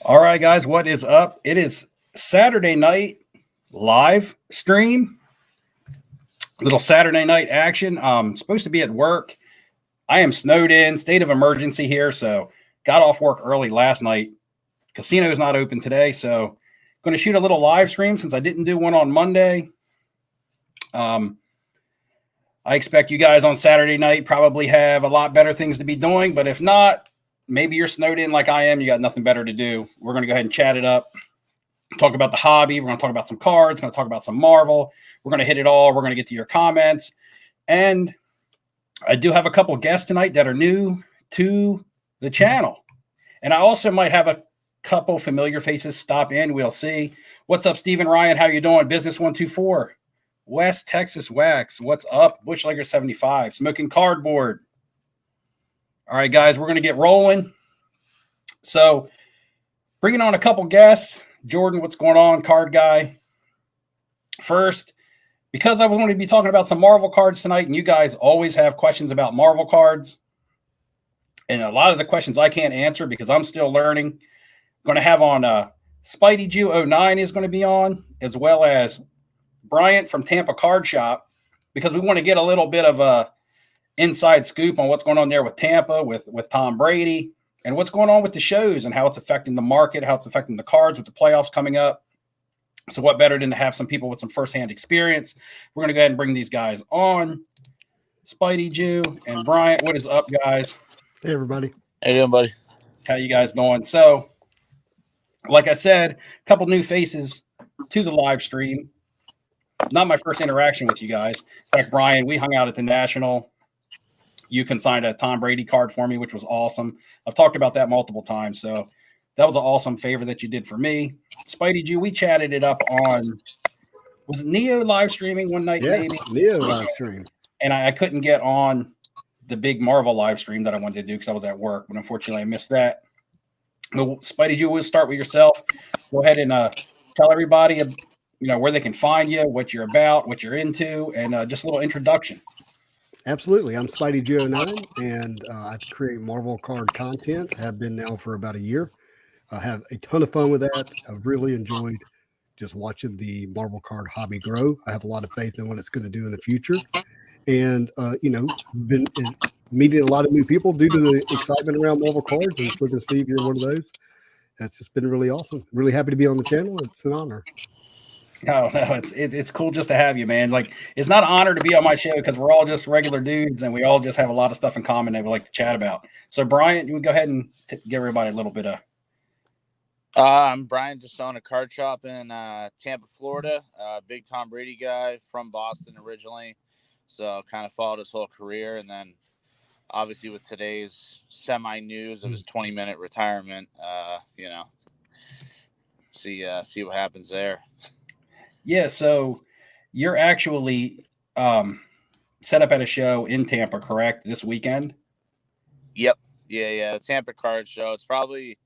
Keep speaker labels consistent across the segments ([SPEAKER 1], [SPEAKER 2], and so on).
[SPEAKER 1] All right, guys, what is up? It is Saturday night live stream. Little Saturday night action. Supposed to be at work. I am snowed in, state of emergency here, so got off work early last night. Casino is not open today, so going to shoot a little live stream since I didn't do one on Monday. I expect you guys on Saturday night probably have a lot better things to be doing, but if not, maybe you're snowed in like I am. You got nothing better to do. We're going to go ahead and chat it up, talk about the hobby. We're going to talk about some cards. We're going to talk about some Marvel. We're going to hit it all. We're going to get to your comments. And I do have a couple guests tonight that are new to the channel. And I also might have a couple familiar faces stop in. We'll see. What's up, Stephen Ryan? How you doing? Business 124. West Texas Wax. What's up? Bushlegger 75. Smoking Cardboard. All right, guys, we're going to get rolling. So bringing on a couple guests. Jordan, what's going on? Card guy. First, because I was going to be talking about some Marvel cards tonight, and you guys always have questions about Marvel cards. And a lot of the questions I can't answer because I'm still learning. Going to have on Spidey Jew 09 is going to be on, as well as Bryant from Tampa Card Shop, because we want to get a little bit of a inside scoop on what's going on there with Tampa, with Tom Brady, and what's going on with the shows and how it's affecting the market, how it's affecting the cards with the playoffs coming up. So what better than to have some people with some firsthand experience? We're going to go ahead and bring these guys on. Spidey Jew and Bryant, what is up, guys?
[SPEAKER 2] Hey, everybody.
[SPEAKER 3] How you doing, buddy?
[SPEAKER 1] How you guys doing? So, like I said, a couple new faces to the live stream. Not my first interaction with you guys. In fact, Brian, we hung out at the National. You consigned a Tom Brady card for me, which was awesome. I've talked about that multiple times. So that was an awesome favor that you did for me. Spidey Jew, we chatted it up on, was it Neo live streaming one night, maybe?
[SPEAKER 2] Neo live stream.
[SPEAKER 1] And I couldn't get on the big Marvel live stream that I wanted to do because I was at work. But unfortunately, I missed that. But Spidey Jew, we'll start with yourself. Go ahead and tell everybody where they can find you, what you're about, what you're into, and just a little introduction.
[SPEAKER 2] Absolutely. I'm Spidey Jew 09, and I create Marvel card content. Have been now for about a year. I have a ton of fun with that. I've really enjoyed just watching the Marvel card hobby grow. I have a lot of faith in what it's going to do in the future. And, been meeting a lot of new people due to the excitement around Marvel cards. And Flip and Steve, you're one of those. That's just been really awesome. Really happy to be on the channel. It's an honor.
[SPEAKER 1] No, it's cool just to have you, man. Like, it's not an honor to be on my show because we're all just regular dudes and we all just have a lot of stuff in common that we like to chat about. So, Brian, you would go ahead and give everybody a little bit of.
[SPEAKER 3] I'm Brian, just own a card shop in Tampa, Florida. Big Tom Brady guy from Boston originally, so kind of followed his whole career, and then obviously with today's semi-news of his 20-minute retirement, see what happens there.
[SPEAKER 1] Yeah, so you're actually set up at a show in Tampa, correct, this weekend?
[SPEAKER 3] Yep. Yeah. The Tampa Card Show. It's probably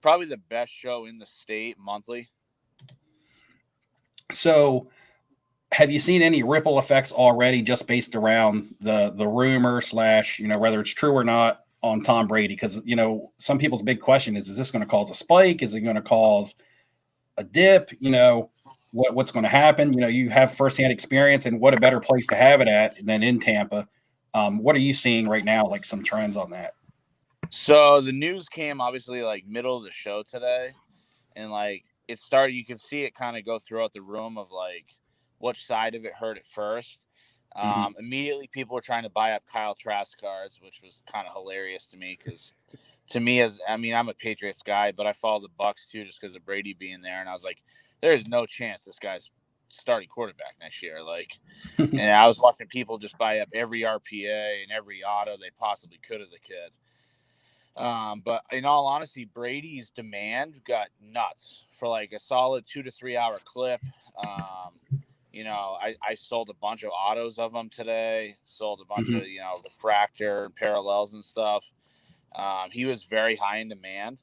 [SPEAKER 3] the best show in the state monthly.
[SPEAKER 1] So have you seen any ripple effects already just based around the rumor / whether it's true or not on Tom Brady? Because, some people's big question is this going to cause a spike? Is it going to cause a dip? What's going to happen? You have firsthand experience, and what a better place to have it at than in Tampa. What are you seeing right now, like some trends on that?
[SPEAKER 3] So the news came obviously like middle of the show today, and like it started, you can see it kind of go throughout the room of like which side of it hurt it first. Immediately people were trying to buy up Kyle Trask cards, which was kind of hilarious to me because to me, I'm a Patriots guy, but I follow the Bucks too just because of Brady being there, and I was like, there is no chance this guy's starting quarterback next year. Like, and I was watching people just buy up every RPA and every auto they possibly could of the kid. But in all honesty, Brady's demand got nuts for like a solid 2 to 3 hour clip. I sold a bunch of autos of them today, sold a bunch of, refractor and parallels and stuff. He was very high in demand.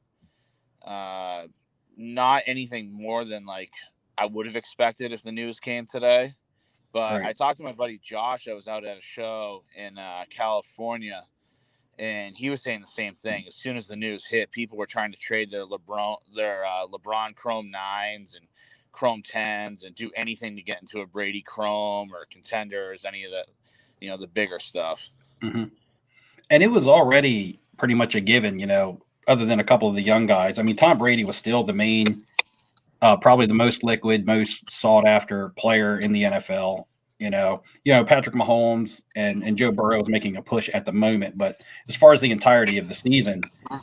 [SPEAKER 3] Not anything more than like I would have expected if the news came today. But right. I talked to my buddy Josh. I was out at a show in California, and he was saying the same thing. As soon as the news hit, people were trying to trade their LeBron Chrome 9s and Chrome 10s and do anything to get into a Brady Chrome or Contenders, any of the, the bigger stuff.
[SPEAKER 1] Mm-hmm. And it was already pretty much a given, other than a couple of the young guys. I mean, Tom Brady was still the main, probably the most liquid, most sought after player in the NFL. Patrick Mahomes and Joe Burrow is making a push at the moment, but as far as the entirety of the season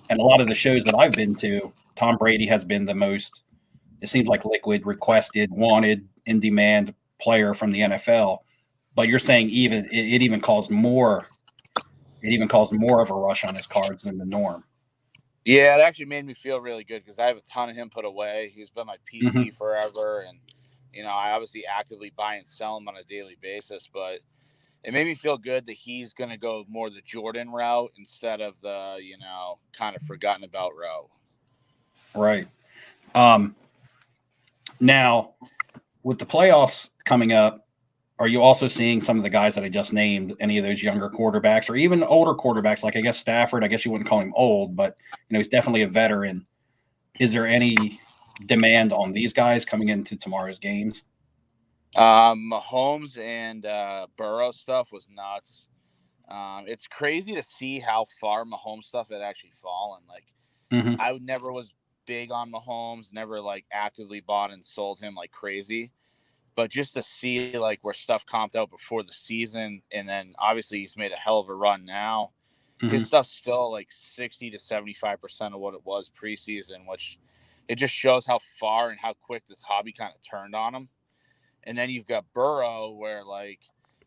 [SPEAKER 1] and a lot of the shows that I've been to, Tom Brady has been the most, it seems like, liquid, requested, wanted, in demand player from the NFL. But you're saying it even caused more of a rush on his cards than the norm.
[SPEAKER 3] Yeah, it actually made me feel really good because I have a ton of him put away. He's been my PC forever, and I obviously actively buy and sell him on a daily basis, but it made me feel good that he's going to go more the Jordan route instead of the, kind of forgotten about route.
[SPEAKER 1] Right. Now, with the playoffs coming up, are you also seeing some of the guys that I just named, any of those younger quarterbacks or even older quarterbacks, like I guess Stafford? I guess you wouldn't call him old, but he's definitely a veteran. Is there any demand on these guys coming into tomorrow's games?
[SPEAKER 3] Mahomes and Burrow stuff was nuts. It's crazy to see how far Mahomes stuff had actually fallen. Like, I never was big on Mahomes, never like actively bought and sold him like crazy. But just to see like where stuff comped out before the season, and then obviously he's made a hell of a run now. His stuff's still like 60 to 75% of what it was preseason, which it just shows how far and how quick this hobby kind of turned on him. And then you've got Burrow, where like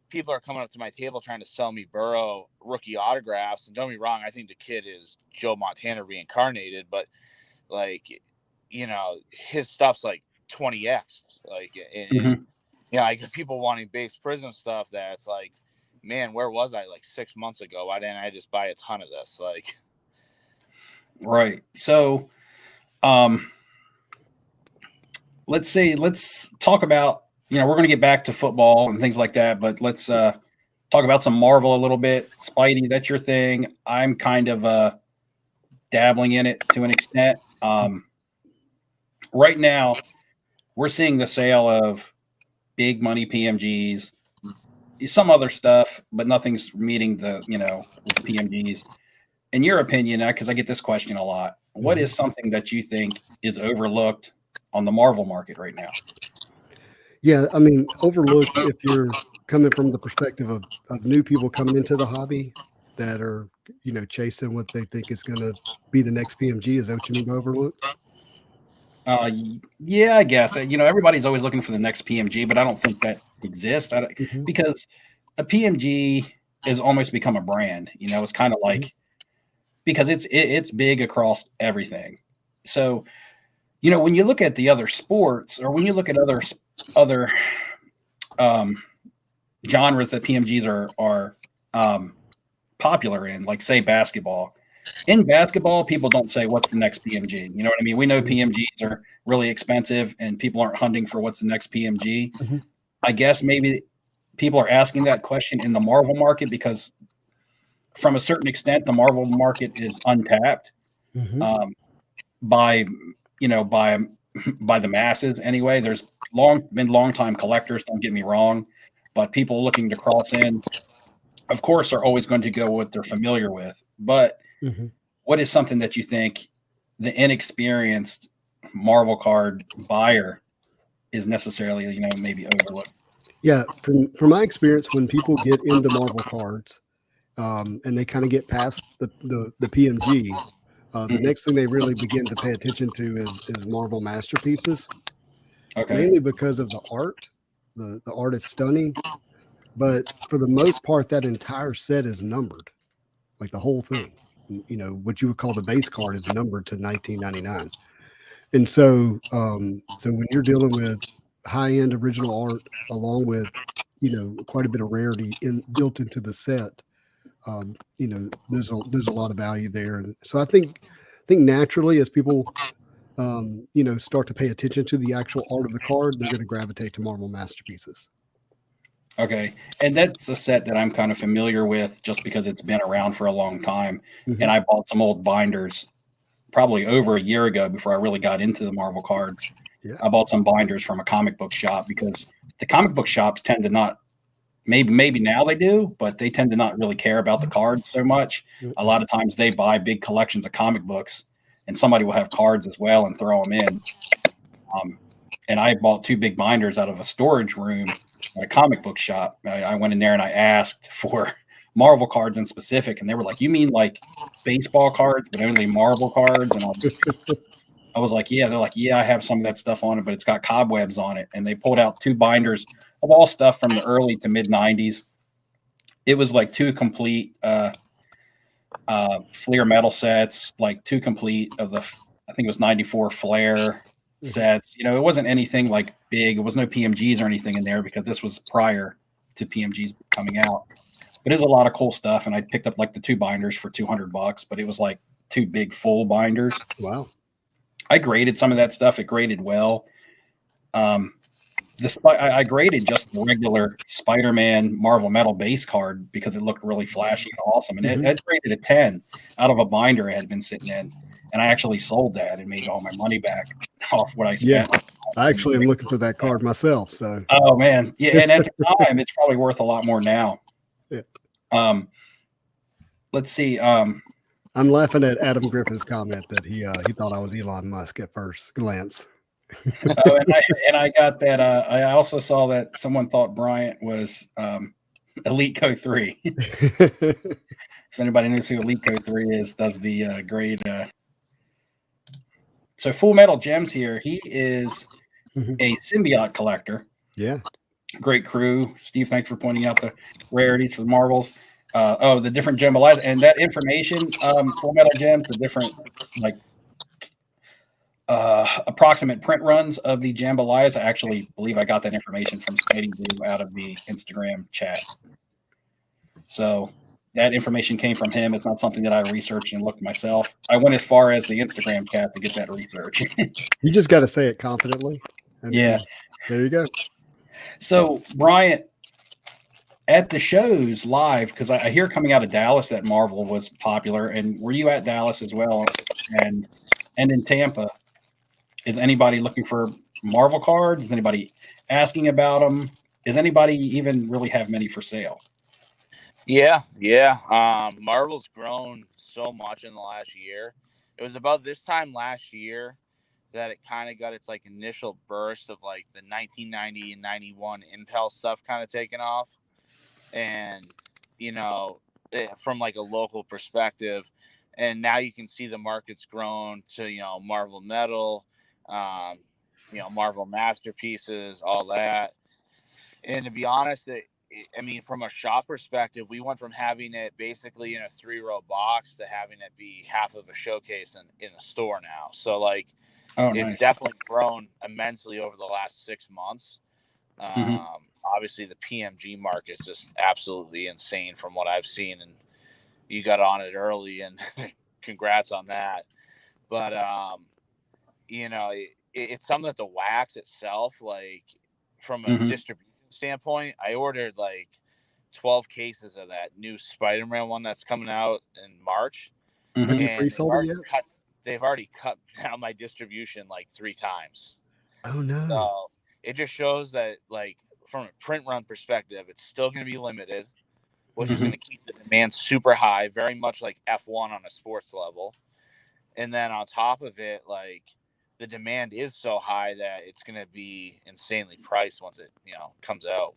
[SPEAKER 3] people are coming up to my table trying to sell me Burrow rookie autographs. And don't be wrong, I think the kid is Joe Montana reincarnated, but like, his stuff's like 20x. Like, I get people wanting base Prism stuff that's like, man, where was I like 6 months ago? Why didn't I just buy a ton of this? Like,
[SPEAKER 1] right. So, let's talk about, we're going to get back to football and things like that, but let's talk about some Marvel a little bit. Spidey, that's your thing. I'm kind of dabbling in it to an extent. Right now, we're seeing the sale of big money PMGs, some other stuff, but nothing's meeting the, with the PMGs. In your opinion, because I get this question a lot, what is something that you think is overlooked on the Marvel market right now?
[SPEAKER 2] Yeah, I mean, overlooked if you're coming from the perspective of new people coming into the hobby that are, chasing what they think is going to be the next PMG. Is that what you mean by overlooked?
[SPEAKER 1] Yeah, I guess. Everybody's always looking for the next PMG, but I don't think that exists because a PMG has almost become a brand. It's kind of like, because it's big across everything. So, when you look at the other sports, or when you look at other genres that PMGs are popular in, like say basketball. In basketball, people don't say what's the next PMG. You know what I mean? We know PMGs are really expensive and people aren't hunting for what's the next PMG. I guess maybe people are asking that question in the Marvel market because from a certain extent, the Marvel market is untapped by the masses anyway. There's been long time collectors, don't get me wrong, but people looking to cross in, of course, are always going to go what they're familiar with. But what is something that you think the inexperienced Marvel card buyer is necessarily, maybe overlooked?
[SPEAKER 2] Yeah, from my experience, when people get into Marvel cards and they kind of get past the PMG, the next thing they really begin to pay attention to is Marvel masterpieces.
[SPEAKER 1] Okay.
[SPEAKER 2] Mainly because of the art. The art is stunning, but for the most part, that entire set is numbered, like the whole thing. What you would call the base card is numbered to 1999. And so, so when you're dealing with high-end original art, along with, quite a bit of rarity built into the set, there's a lot of value there. And so I think naturally, as people, start to pay attention to the actual art of the card, they're going to gravitate to Marvel masterpieces.
[SPEAKER 1] Okay. And that's a set that I'm kind of familiar with just because it's been around for a long time.
[SPEAKER 2] Mhm.
[SPEAKER 1] And I bought some old binders probably over a year ago before I really got into the Marvel cards.
[SPEAKER 2] Yeah.
[SPEAKER 1] I bought some binders from a comic book shop because the comic book shops tend to not, maybe now they do, but they tend to not really care about the cards so much. A lot of times they buy big collections of comic books and somebody will have cards as well and throw them in. And I bought 2 big binders out of a storage room at a comic book shop. I went in there and I asked for Marvel cards in specific, and they were like, "You mean like baseball cards, but only Marvel cards?" And I was like, "Yeah." They're like, "Yeah, I have some of that stuff on it, but it's got cobwebs on it." And they pulled out 2 binders of all stuff from the early to mid '90s. It was like 2 complete Fleer metal sets, like 2 complete of the, I think it was '94 Flair sets. You know, it wasn't anything like big. It was no PMGs or anything in there because this was prior to PMGs coming out. But it was a lot of cool stuff, and I picked up like the 2 binders for $200, but it was like 2 big full binders.
[SPEAKER 2] Wow.
[SPEAKER 1] I graded some of that stuff. It graded well. I graded just the regular Spider-Man Marvel Metal base card because it looked really flashy and awesome, and it graded a 10 out of a binder it had been sitting in. And I actually sold that and made all my money back off what I spent.
[SPEAKER 2] Yeah. I actually am looking for that card myself. So.
[SPEAKER 1] Oh man, yeah, and at the time it's probably worth a lot more now.
[SPEAKER 2] Yeah.
[SPEAKER 1] Let's see.
[SPEAKER 2] I'm laughing at Adam Griffin's comment that he thought I was Elon Musk at first glance.
[SPEAKER 1] Oh, and I got that. I also saw that someone thought Bryant was Elite Co 3. If anybody knows who Elite Co 3 is, does the grade. So Full Metal Gems here. He is a symbiote collector.
[SPEAKER 2] Yeah.
[SPEAKER 1] Great crew. Steve, thanks for pointing out the rarities for the Marvels. The different Jambalayas and that information, Full Metal Gems, the different like approximate print runs of the Jambalayas. I actually believe I got that information from Spidey Blue out of the Instagram chat. So that information came from him. It's not something that I researched and looked myself. I went as far as the Instagram chat to get that research.
[SPEAKER 2] You just got to say it confidently. And
[SPEAKER 1] yeah.
[SPEAKER 2] There you go.
[SPEAKER 1] So, Bryant, at the shows live, because I hear coming out of Dallas that Marvel was popular, and were you at Dallas as well? And in Tampa, is anybody looking for Marvel cards? Is anybody asking about them? Does anybody even really have many for sale?
[SPEAKER 3] Yeah. Marvel's grown so much in the last year. It was about this time last year that it kind of got its like initial burst of like the 1990 and 91 Impel stuff kind of taken off. And, you know, from like a local perspective, and now you can see the market's grown to, you know, Marvel Metal, you know, Marvel Masterpieces, all that. And to be honest, I mean, from a shop perspective, we went from having it basically in a 3-row box to having it be half of a showcase in a store now. So like, it's definitely grown immensely over the last 6 months. Obviously, the PMG market is just absolutely insane from what I've seen, and you got on it early, and congrats on that. But you know, it's something that the wax itself, like from a distribution standpoint, I ordered like 12 cases of that new Spider-Man one that's coming out in March,
[SPEAKER 2] Have you pre-sold it yet?
[SPEAKER 3] They've already cut down my distribution like 3 times.
[SPEAKER 2] Oh no!
[SPEAKER 3] So it just shows that, like, from a print run perspective, it's still going to be limited, which is going to keep the demand super high, very much like F1 on a sports level. And then on top of it, like, the demand is so high that it's going to be insanely priced once it, you know, comes out.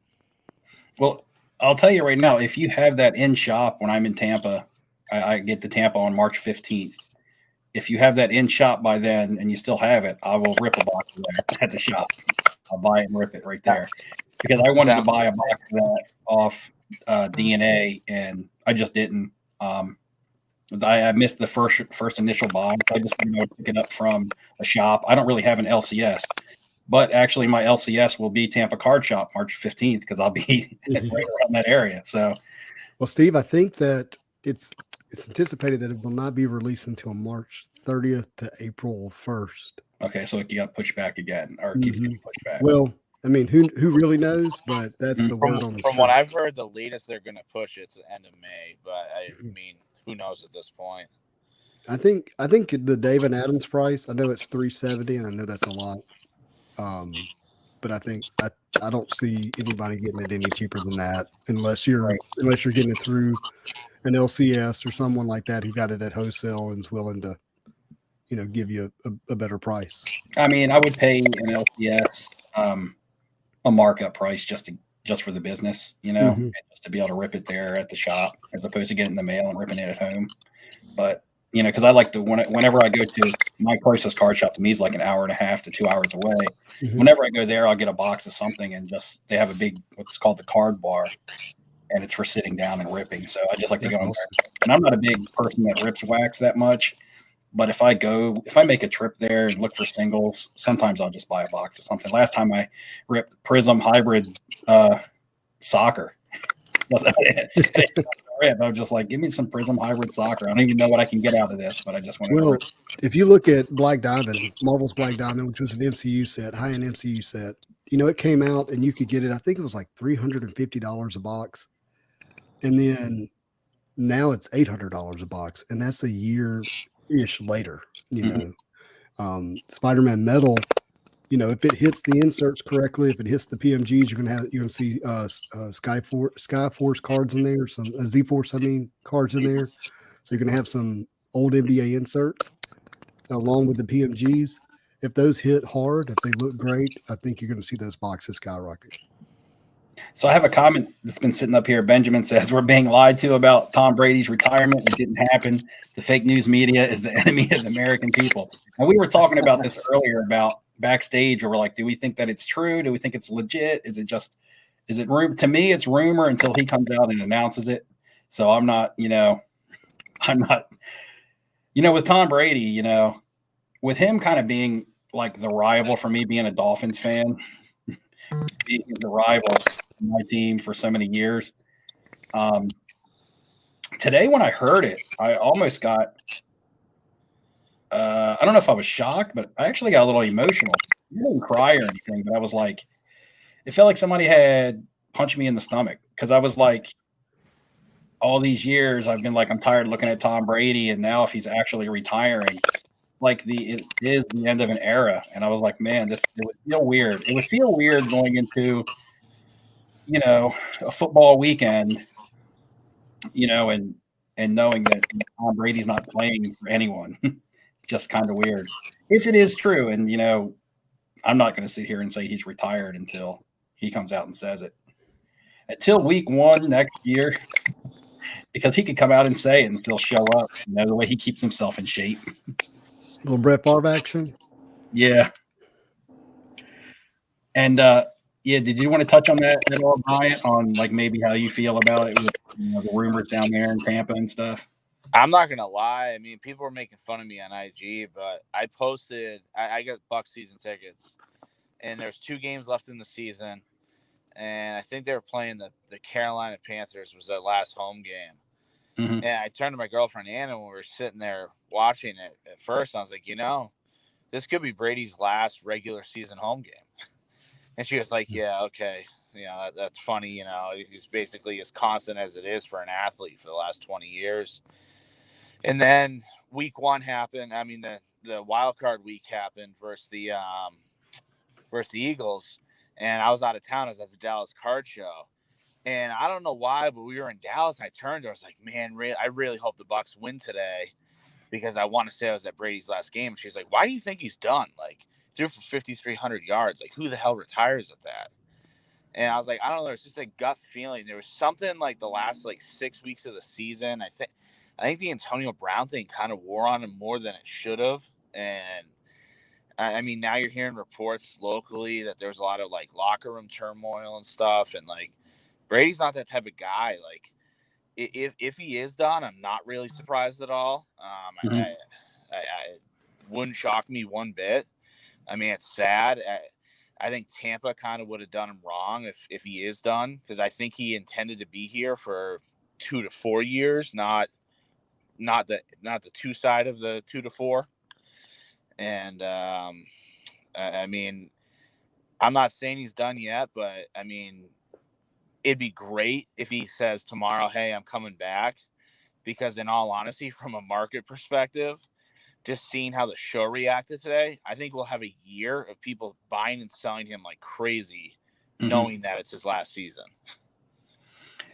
[SPEAKER 1] Well, I'll tell you right now, if you have that in shop when I'm in Tampa, I get to Tampa on March 15th. If you have that in shop by then and you still have it, I will rip a box of that at the shop. I'll buy it and rip it right there because I wanted to buy a box of that off DNA and I just didn't. I missed the first initial buy. So I just wanted to pick it up from a shop. I don't really have an LCS, but actually my LCS will be Tampa Card Shop March 15th because I'll be right around that area. So,
[SPEAKER 2] well, Steve, I think that it's anticipated that it will not be released until March 30th to April 1st.
[SPEAKER 1] Okay, so it got pushed back again, or keeps getting pushed back.
[SPEAKER 2] Well, I mean, who really knows? But that's the word on the
[SPEAKER 3] From what
[SPEAKER 2] street.
[SPEAKER 3] I've heard, the latest they're going to push it's the end of May. But I mean, who knows at this point?
[SPEAKER 2] I think the David Adams price. I know it's $370, and I know that's a lot. But I think I don't see anybody getting it any cheaper than that unless you're getting it through an LCS or someone like that who got it at wholesale and is willing to, give you a better price.
[SPEAKER 1] I mean, I would pay an LCS a markup price just for the business, and just to be able to rip it there at the shop as opposed to getting the mail and ripping it at home. But because I like to whenever I go to my closest card shop to me is like an hour and a half to 2 hours away. Whenever I go there, I'll get a box of something and they have a big what's called the card bar, and it's for sitting down and ripping. So I just like to go in there. And I'm not a big person that rips wax that much. But if I make a trip there and look for singles, sometimes I'll just buy a box of something. Last time I ripped Prism Hybrid Soccer. I'm just like, give me some Prism Hybrid Soccer. I don't even know what I can get out of this, but I just want to.
[SPEAKER 2] Well, if you look at Black Diamond, Marvel's Black Diamond, which was an MCU set, high-end MCU set, it came out and you could get it. I think it was like $350 a box, and then now it's $800 a box, and that's a year-ish later. Spider-Man Metal. If it hits the inserts correctly, if it hits the PMGs, you're gonna see Skyforce cards in there, some Z-Force, cards in there. So you're gonna have some old NBA inserts along with the PMGs. If those hit hard, if they look great, I think you're gonna see those boxes skyrocket.
[SPEAKER 1] So I have a comment that's been sitting up here. Benjamin says, we're being lied to about Tom Brady's retirement. It didn't happen. The fake news media is the enemy of the American people. And we were talking about this earlier about backstage where we're like, do we think that it's true? Do we think it's legit? Is it room? To me, it's rumor until he comes out and announces it. So I'm not, with Tom Brady, with him kind of being like the rival for me being a Dolphins fan, being the rival in my team for so many years. Today when I heard it, I almost got I don't know if I was shocked, but I actually got a little emotional. I didn't cry or anything, but I was like, it felt like somebody had punched me in the stomach because I was like, all these years I've been like, I'm tired of looking at Tom Brady, and now if he's actually retiring, it is the end of an era. And I was like, man, it would feel weird. It would feel weird going into, a football weekend, and knowing that Tom Brady's not playing for anyone. Just kind of weird if it is true. And, I'm not going to sit here and say he's retired until he comes out and says it. Until week 1 next year, because he could come out and say it and still show up. The way he keeps himself in shape.
[SPEAKER 2] Little Brett Favre action.
[SPEAKER 1] Yeah. And did you want to touch on that at all, Bryant, on like maybe how you feel about it with the rumors down there in Tampa and stuff?
[SPEAKER 3] I'm not gonna lie. I mean, people were making fun of me on IG, but I posted. I got Bucs season tickets, and there's 2 games left in the season, and I think they were playing the Carolina Panthers. Was their last home game, and I turned to my girlfriend Anna when we were sitting there watching it. At first, I was like, this could be Brady's last regular season home game, and she was like, yeah, okay. That's funny. He's basically as constant as it is for an athlete for the last 20 years. And then week 1 happened. I mean, the wild card week happened versus the Eagles, and I was out of town. I was at the Dallas Card Show, and I don't know why, but we were in Dallas. And I turned to her. I was like, man, I really hope the Bucs win today because I want to say I was at Brady's last game. And she was like, why do you think he's done? Like, threw for 5,300 yards. Like, who the hell retires at that? And I was like, I don't know. It's just a gut feeling. There was something like the last 6 weeks of the season. I think the Antonio Brown thing kind of wore on him more than it should have. And I mean, now you're hearing reports locally that there's a lot of locker room turmoil and stuff. And Brady's not that type of guy. If he is done, I'm not really surprised at all. I wouldn't shock me one bit. I mean, it's sad. I think Tampa kind of would have done him wrong if he is done, because I think he intended to be here for 2 to 4 years, not the 2 side of the 2 to 4. And I mean, I'm not saying he's done yet, but I mean, it'd be great if he says tomorrow, hey, I'm coming back. Because in all honesty, from a market perspective, just seeing how the show reacted today, I think we'll have a year of people buying and selling him like crazy, knowing that it's his last season.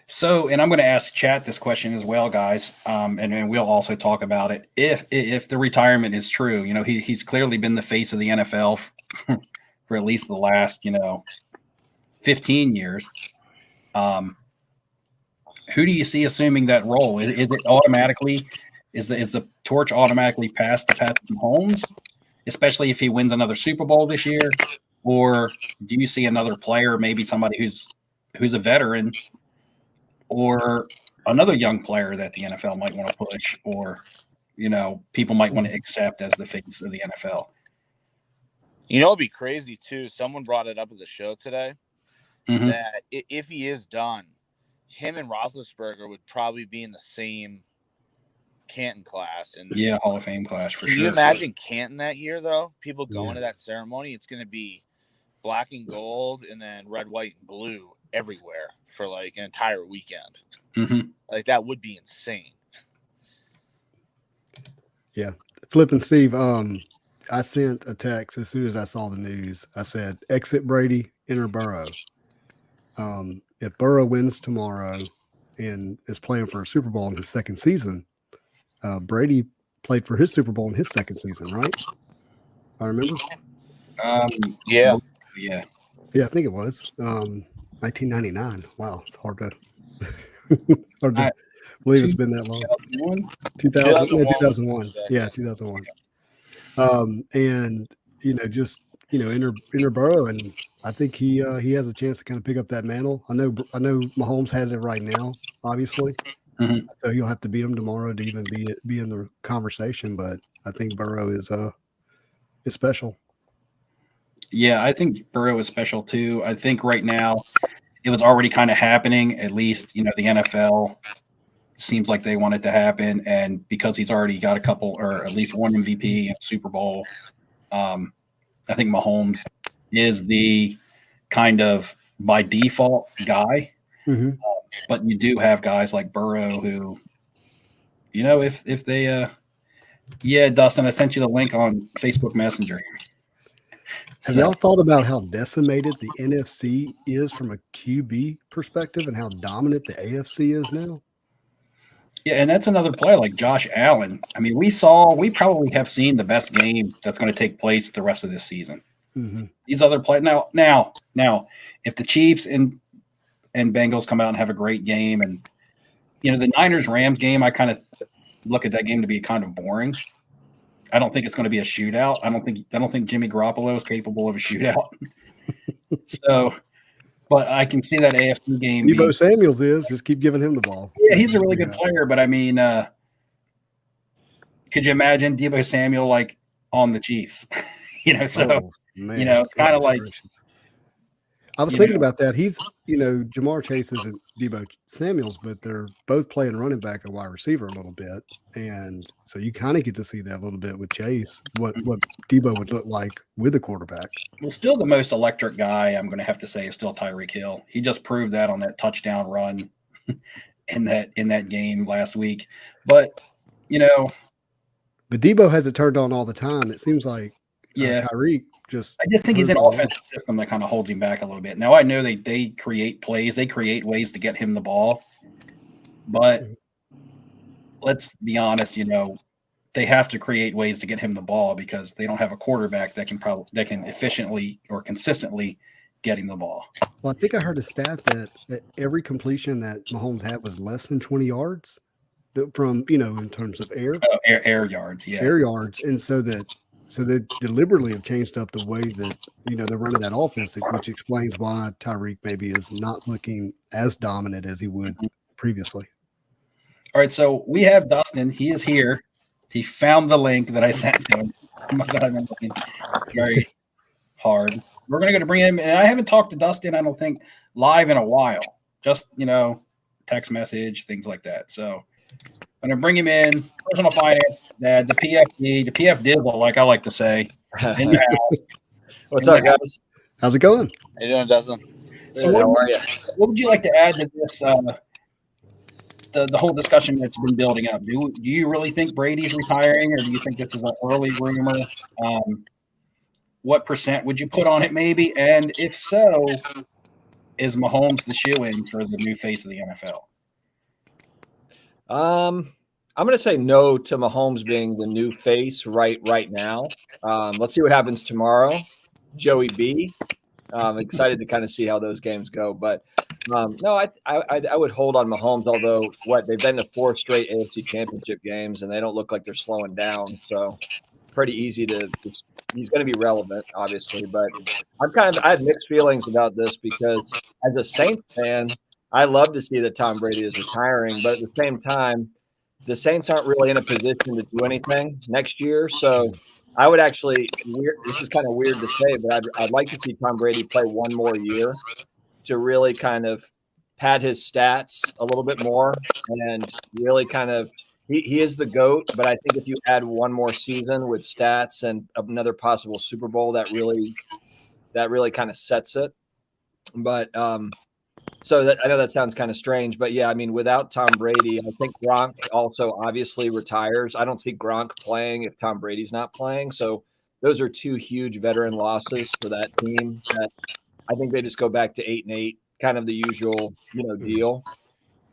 [SPEAKER 1] So, and I'm going to ask chat this question as well, guys, and then we'll also talk about it. If the retirement is true, you know, he's clearly been the face of the NFL for at least the last, 15 years. Who do you see assuming that role? Is it automatically is the torch automatically passed to Patrick Mahomes, especially if he wins another Super Bowl this year, or do you see another player, maybe somebody who's a veteran, or another young player that the NFL might want to push, or people might want to accept as the face of the NFL?
[SPEAKER 3] It'd be crazy too. Someone brought it up at the show today that if he is done, him and Roethlisberger would probably be in the same Canton class. And
[SPEAKER 1] Hall of Fame class for sure.
[SPEAKER 3] Can you imagine Canton that year, though? People going to that ceremony, it's going to be black and gold and then red, white, and blue everywhere for like an entire weekend. Like that would be insane.
[SPEAKER 2] Yeah. Flip and Steve, I sent a text as soon as I saw the news. I said, exit Brady, enter Burrow. If Burrow wins tomorrow and is playing for a Super Bowl in his second season, Brady played for his Super Bowl in his second season, right? I remember.
[SPEAKER 3] Yeah,
[SPEAKER 2] I think it was 1999. Wow, it's hard to believe it's been that long. 2001. Yeah, 2001. And enter Burrow, and I think he has a chance to kind of pick up that mantle. I know Mahomes has it right now, obviously. So he'll have to beat him tomorrow to even be in the conversation. But I think Burrow is special.
[SPEAKER 1] Yeah, I think Burrow is special too. I think right now it was already kind of happening. At least the NFL seems like they want it to happen, and because he's already got a couple or at least one MVP and Super Bowl, I think Mahomes is the kind of by default guy. But you do have guys like Burrow who, if they, Dustin, I sent you the link on Facebook Messenger.
[SPEAKER 2] Have y'all thought about how decimated the NFC is from a QB perspective and how dominant the AFC is now?
[SPEAKER 1] Yeah, and that's another player like Josh Allen. I mean, we probably have seen the best game that's going to take place the rest of this season. These other players now, if the Chiefs and Bengals come out and have a great game, and the Niners-Rams game, I kind of look at that game to be kind of boring. I don't think it's going to be a shootout. I don't think Jimmy Garoppolo is capable of a shootout. So, but I can see that AFC game.
[SPEAKER 2] Deebo Samuels just keep giving him the ball.
[SPEAKER 1] Yeah, he's a really good player, but I mean, could you imagine Deebo Samuel like on the Chiefs? It's kind of like.
[SPEAKER 2] I was thinking about that. He's, Jamar Chase isn't Deebo Samuels, but they're both playing running back and wide receiver a little bit. And so you kind of get to see that a little bit with Chase, what Deebo would look like with a quarterback.
[SPEAKER 1] Well, still the most electric guy, I'm going to have to say, is still Tyreek Hill. He just proved that on that touchdown run in that game last week. But,
[SPEAKER 2] But Deebo has it turned on all the time. It seems like Tyreek I
[SPEAKER 1] just think he's an offensive system that kind of holds him back a little bit. Now, I know they create plays. They create ways to get him the ball. But let's be honest, they have to create ways to get him the ball because they don't have a quarterback that can efficiently or consistently get him the ball.
[SPEAKER 2] Well, I think I heard a stat that every completion that Mahomes had was less than 20 yards from, in terms of air.
[SPEAKER 1] Air yards, yeah.
[SPEAKER 2] Air yards. And so they deliberately have changed up the way that, they're running that offense, which explains why Tyreek maybe is not looking as dominant as he would previously.
[SPEAKER 1] All right, so we have Dustin. He is here. He found the link that I sent to him. He must not have been looking very hard. We're going to bring him, and I haven't talked to Dustin, I don't think, live in a while. Just, text message, things like that. So I'm going to bring him in. Personal finance, the PFD, the PF Dizzle, like I like to say. In your house.
[SPEAKER 4] What's up, guys?
[SPEAKER 2] How's it going?
[SPEAKER 3] How you doing, Dustin?
[SPEAKER 1] So
[SPEAKER 4] Good, how are you?
[SPEAKER 1] what would you like to add to this, the whole discussion that's been building up? Do you really think Brady's retiring, or do you think this is an early rumor? What percent would you put on it, maybe? And if so, is Mahomes the shoe-in for the new face of the NFL?
[SPEAKER 4] I'm going to say no to Mahomes being the new face right now. Let's see what happens tomorrow. Joey B. I'm excited to kind of see how those games go. But no, I would hold on Mahomes, although they've been to 4 straight AFC Championship games, and they don't look like they're slowing down. So pretty easy to he's going to be relevant, obviously. But I have mixed feelings about this because as a Saints fan, I love to see that Tom Brady is retiring, but at the same time, the Saints aren't really in a position to do anything next year. So I would actually this is kind of weird to say, but I'd like to see Tom Brady play one more year to really kind of pad his stats a little bit more and really kind of he is the GOAT, but I think if you add one more season with stats and another possible Super Bowl, that really kind of sets it. But so that I know that sounds kind of strange, but yeah, I mean, without Tom Brady, I think Gronk also obviously retires. I don't see Gronk playing if Tom Brady's not playing. So those are 2 huge veteran losses for that team. That I think they just go back to 8-8, kind of the usual, deal.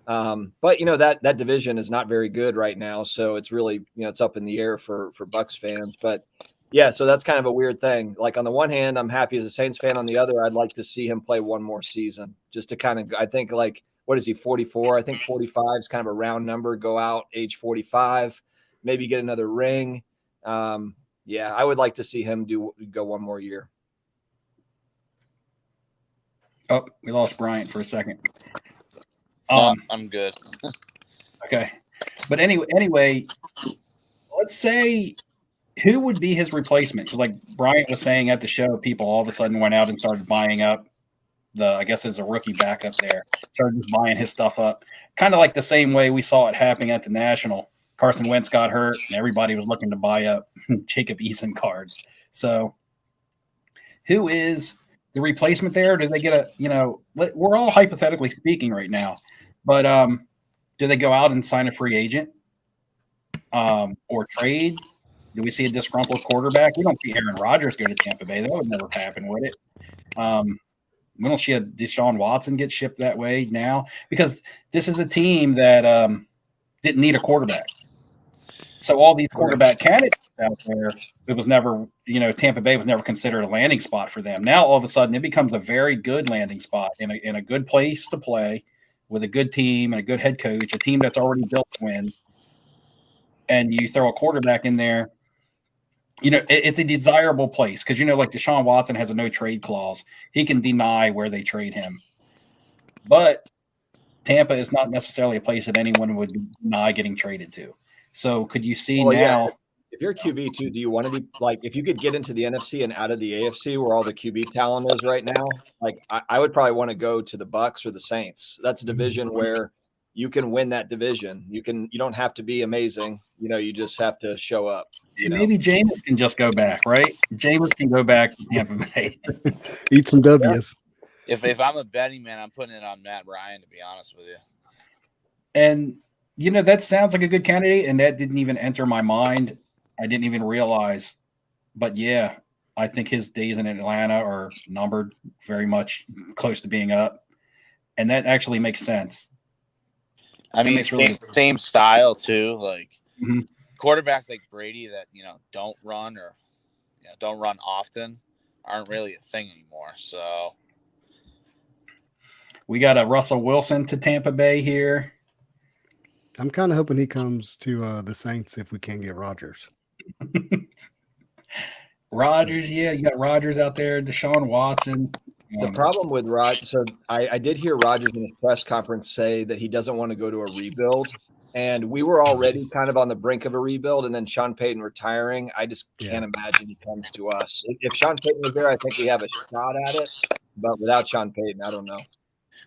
[SPEAKER 4] But that division is not very good right now, so it's really it's up in the air for Bucs fans. But yeah, so that's kind of a weird thing. Like on the one hand, I'm happy as a Saints fan. On the other, I'd like to see him play one more season just to kind of. I think what is he 44? I think 45 is kind of a round number. Go out age 45, maybe get another ring. Yeah, I would like to see him go one more year.
[SPEAKER 1] Oh, we lost Bryant for a second.
[SPEAKER 3] I'm good.
[SPEAKER 1] Okay. But anyway, let's say who would be his replacement? Because like Bryant was saying at the show, people all of a sudden went out and started buying up I guess as a rookie backup there, started just buying his stuff up. Kind of like the same way we saw it happening at the National. Carson Wentz got hurt and everybody was looking to buy up Jacob Eason cards. So who is the replacement there? Do they get we're all hypothetically speaking right now, but do they go out and sign a free agent or trade? Do we see a disgruntled quarterback? We don't see Aaron Rodgers go to Tampa Bay. That would never happen, would it? We don't see a Deshaun Watson get shipped that way now because this is a team that didn't need a quarterback. So all these quarterback candidates out there, it was never, Tampa Bay was never considered a landing spot for them. Now all of a sudden it becomes a very good landing spot in a good place to play with a good team and a good head coach, a team that's already built to win. And you throw a quarterback in there, it's a desirable place because, like Deshaun Watson has a no trade clause. He can deny where they trade him. But Tampa is not necessarily a place that anyone would deny getting traded to. So could you see now?
[SPEAKER 4] Yeah. If you're QB too, do you want to be if you could get into the NFC and out of the AFC where all the QB talent is right now? I would probably want to go to the Bucs or the Saints. That's a division where you can win that division. You don't have to be amazing. You just have to show up.
[SPEAKER 1] Maybe Jameis can just go back, right? Jameis can go back to Tampa Bay.
[SPEAKER 2] Eat some W's.
[SPEAKER 3] If I'm a betting man, I'm putting it on Matt Ryan, to be honest with you.
[SPEAKER 1] And, that sounds like a good candidate, and that didn't even enter my mind. I didn't even realize. But, yeah, I think his days in Atlanta are numbered, very much close to being up. And that actually makes sense.
[SPEAKER 3] I mean, same style, too.
[SPEAKER 1] Mm-hmm.
[SPEAKER 3] Quarterbacks like Brady that, don't run or don't run often aren't really a thing anymore. So
[SPEAKER 1] we got a Russell Wilson to Tampa Bay here.
[SPEAKER 2] I'm kind of hoping he comes to the Saints if we can get Rodgers.
[SPEAKER 1] Rodgers, yeah, you got Rodgers out there, Deshaun Watson.
[SPEAKER 4] The problem with Rodgers, so I did hear Rodgers in his press conference say that he doesn't want to go to a rebuild. And we were already kind of on the brink of a rebuild, and then Sean Payton retiring. I just can't imagine he comes to us. If Sean Payton was there, I think we have a shot at it. But without Sean Payton, I don't know.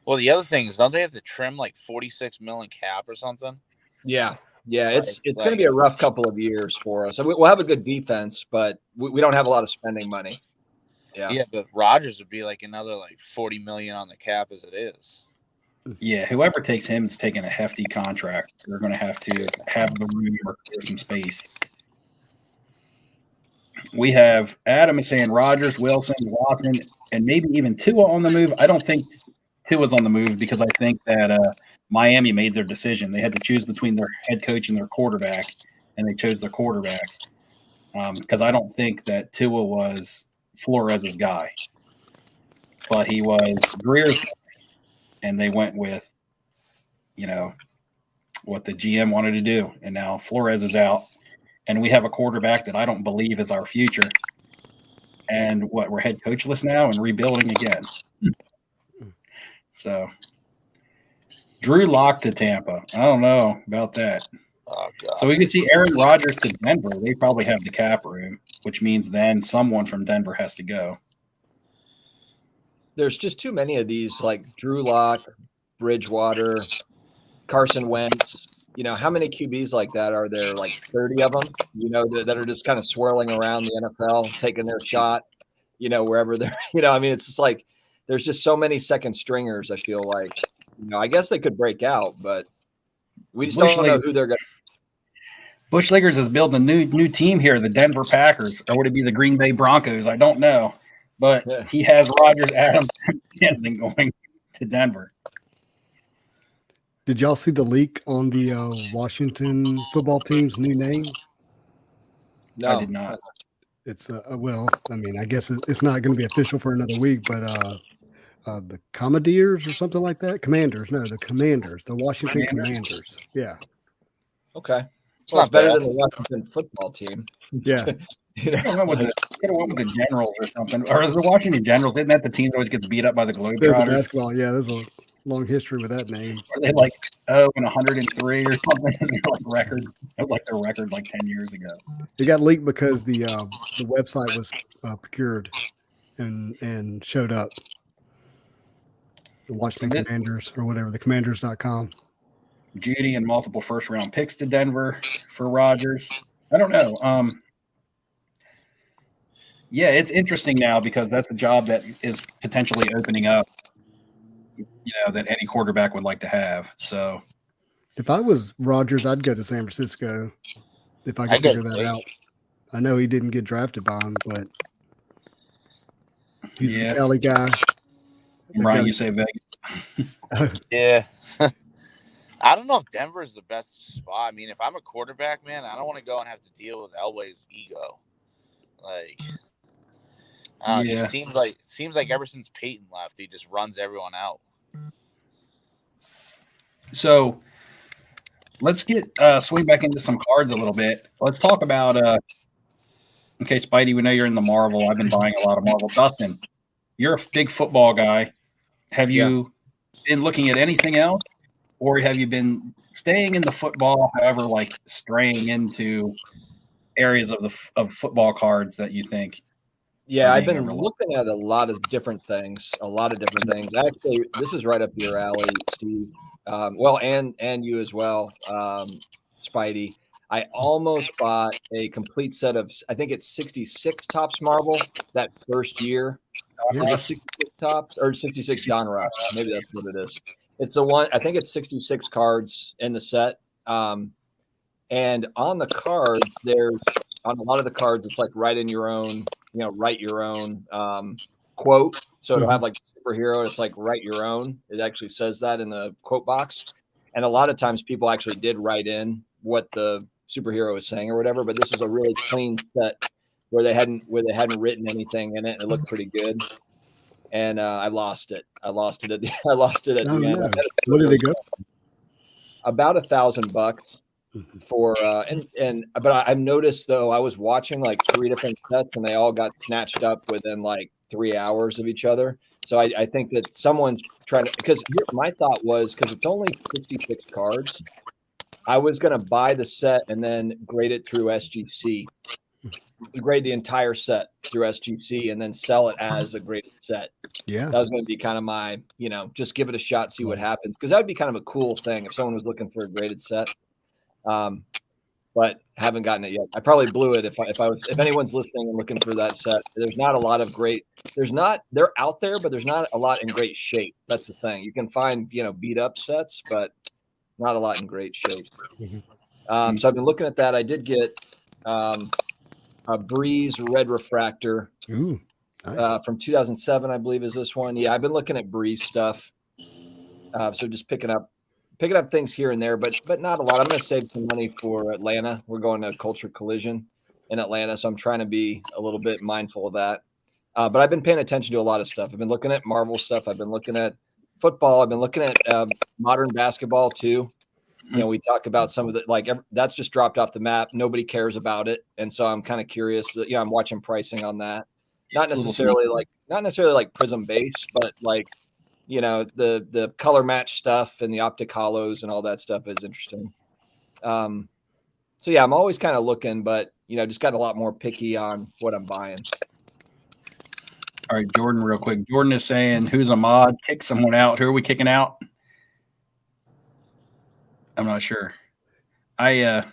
[SPEAKER 3] Well, the other thing is, don't they have to trim like $46 million cap or something?
[SPEAKER 4] Yeah. It's going to be a rough couple of years for us. We'll have a good defense, but we don't have a lot of spending money.
[SPEAKER 3] Yeah, but Rodgers would be like another like $40 million on the cap as it is.
[SPEAKER 1] Yeah, whoever takes him is taking a hefty contract. They're going to have the room or clear some space. We have Adam is saying Rodgers, Wilson, Watson, and maybe even Tua on the move. I don't think Tua's on the move because I think that Miami made their decision. They had to choose between their head coach and their quarterback, and they chose their quarterback because I don't think that Tua was Flores's guy, but he was Greer's, and they went with, what the GM wanted to do, and now Flores is out, and we have a quarterback that I don't believe is our future. And we're head coachless now and rebuilding again. So Drew Lock to Tampa. I don't know about that.
[SPEAKER 3] Oh, God.
[SPEAKER 1] So we can see Aaron Rodgers to Denver. They probably have the cap room, which means then someone from Denver has to go.
[SPEAKER 4] There's just too many of these, like Drew Lock, Bridgewater, Carson Wentz. How many QBs like that are there? Like 30 of them, that are just kind of swirling around the NFL, taking their shot, wherever they're, it's just like there's just so many second stringers. I feel like, I guess they could break out, but we just don't know who they're going to.
[SPEAKER 1] Bush Liggers is building a new team here, the Denver Packers, or would it be the Green Bay Broncos? I don't know. But he has Rodgers, Adams, and going to Denver.
[SPEAKER 2] Did y'all see the leak on the Washington football team's new name?
[SPEAKER 4] No,
[SPEAKER 1] I did not.
[SPEAKER 2] It's I guess it's not going to be official for another week, but the Commanders or something like that. Commanders, no, the Commanders, the Washington Commanders. Yeah.
[SPEAKER 4] Okay. Well, it's better than the Washington football team.
[SPEAKER 2] Yeah.
[SPEAKER 1] Could have went with the Generals or something. Or is the Washington Generals? Isn't that the team that always gets beat up by the Globetrotters?
[SPEAKER 2] Basketball, yeah, there's a long history with that name.
[SPEAKER 1] Are they like 103 or something? Like record. That was like their record like 10 years ago.
[SPEAKER 2] It got leaked because the website was procured and showed up. The Washington Commanders or whatever, the commanders.com.
[SPEAKER 1] Judy and multiple first-round picks to Denver for Rodgers. I don't know. Yeah, it's interesting now because that's a job that is potentially opening up, that any quarterback would like to have. So
[SPEAKER 2] if I was Rodgers, I'd go to San Francisco if I could figure that out. I know he didn't get drafted by him, but he's a Cali guy.
[SPEAKER 1] Brian, you say Vegas.
[SPEAKER 3] Yeah. I don't know if Denver is the best spot. I mean, if I'm a quarterback, man, I don't want to go and have to deal with Elway's ego. Like, it seems like ever since Peyton left, he just runs everyone out.
[SPEAKER 1] So let's get swing back into some cards a little bit. Let's talk about okay, Spidey, we know you're in the Marvel. I've been buying a lot of Marvel. Dustin, you're a big football guy. Have you been looking at anything else? Or have you been staying in the football, however, like straying into areas of football cards that you think?
[SPEAKER 4] Yeah, I've been looking at a lot of different things. Actually, this is right up your alley, Steve. And you as well, Spidey. I almost bought a complete set of, I think it's 66 Topps Marvel that first year. Is it 66 Topps or 66 Don Russ? Maybe that's what it is. It's the one, I think it's 66 cards in the set. And on the cards, on a lot of the cards, it's like write your own quote. So it'll have like superhero. It's like write your own. It actually says that in the quote box. And a lot of times people actually did write in what the superhero is saying or whatever. But this is a really clean set where they hadn't written anything in it. It looked pretty good. And I lost it. I lost it at the end.
[SPEAKER 2] No. What did it go?
[SPEAKER 4] About $1,000 for but I've noticed though, I was watching like 3 different sets and they all got snatched up within like 3 hours of each other. So I think that someone's trying to, because my thought was, because it's only 66 cards, I was going to buy the set and then grade it through SGC. Grade the entire set through SGC and then sell it as a graded set.
[SPEAKER 2] Yeah,
[SPEAKER 4] that was going to be kind of my, just give it a shot, see what happens, because that would be kind of a cool thing if someone was looking for a graded set. But but haven't gotten it yet. I probably blew it if anyone's listening and looking for that set. There's not a lot of great. They're out there, but there's not a lot in great shape. That's the thing. You can find beat up sets, but not a lot in great shape.
[SPEAKER 2] Mm-hmm.
[SPEAKER 4] So I've been looking at that. I did get a Breeze Red Refractor.
[SPEAKER 2] Ooh, nice.
[SPEAKER 4] From 2007, I believe is this one. Yeah, I've been looking at Breeze stuff. So just picking up things here and there, but not a lot. I'm going to save some money for Atlanta. We're going to Culture Collision in Atlanta, so I'm trying to be a little bit mindful of that. But I've been paying attention to a lot of stuff. I've been looking at Marvel stuff. I've been looking at football. I've been looking at modern basketball too. We talk about some of the that's just dropped off the map. Nobody cares about it, and so I'm kind of curious. I'm watching pricing on that. Not necessarily like Prism base, but the color match stuff and the optic hollows and all that stuff is interesting. So yeah, I'm always kind of looking, but just got a lot more picky on what I'm buying.
[SPEAKER 1] All right, Jordan, real quick. Jordan is saying, "Who's a mod? Kick someone out. Who are we kicking out?" I'm not sure. I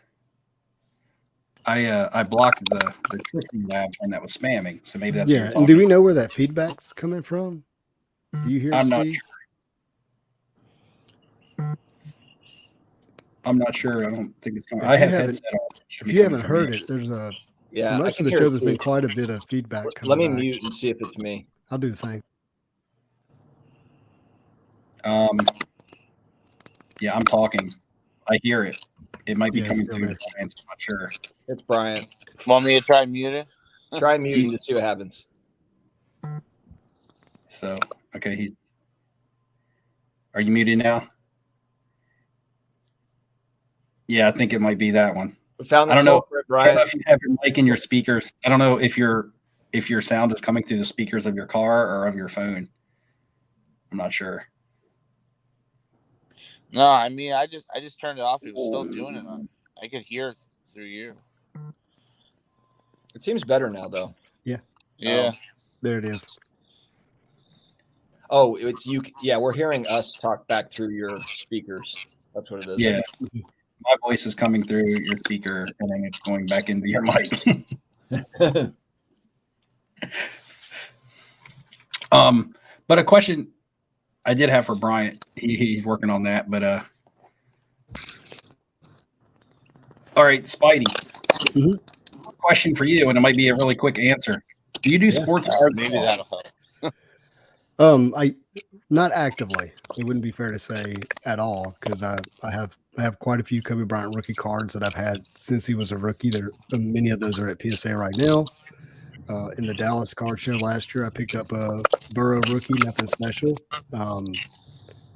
[SPEAKER 1] blocked the Tricking Lab one that was spamming, so maybe that's
[SPEAKER 2] yeah. And do we know where that feedback's coming from? Do you hear?
[SPEAKER 1] I'm not sure. I'm not sure. I don't think it's coming. I have headset on.
[SPEAKER 2] If you haven't heard it, there's a most of the show. There's been quite a bit of feedback coming.
[SPEAKER 4] Let me mute and see if it's me.
[SPEAKER 2] I'll do the same.
[SPEAKER 1] Yeah, I'm talking. I hear it. It might be coming through. I'm not sure.
[SPEAKER 4] It's Brian.
[SPEAKER 3] Want me to try muting?
[SPEAKER 4] Try muting to see what happens.
[SPEAKER 1] So, okay. Are you muted now? Yeah, I think it might be that one.
[SPEAKER 4] I don't know, Brian.
[SPEAKER 1] I don't know if you have your mic in your speakers. I don't know if your sound is coming through the speakers of your car or of your phone. I'm not sure.
[SPEAKER 3] No, I mean, I just turned it off. It was still doing it. I could hear through you.
[SPEAKER 4] It seems better now, though.
[SPEAKER 2] Yeah.
[SPEAKER 3] Yeah.
[SPEAKER 2] There it is.
[SPEAKER 4] Oh, it's you. Yeah, we're hearing us talk back through your speakers. That's what it is.
[SPEAKER 1] Yeah. My voice is coming through your speaker, and then it's going back into your mic. But a question I did have for Bryant. He's working on that, but all right, Spidey. Mm-hmm. Question for you, and it might be a really quick answer. Do you do sports cards?
[SPEAKER 3] Maybe that'll help.
[SPEAKER 2] I not actively. It wouldn't be fair to say at all because I have quite a few Kobe Bryant rookie cards that I've had since he was a rookie. Many of those are at PSA right now. In the Dallas card show last year, I picked up a Burrow rookie, nothing special.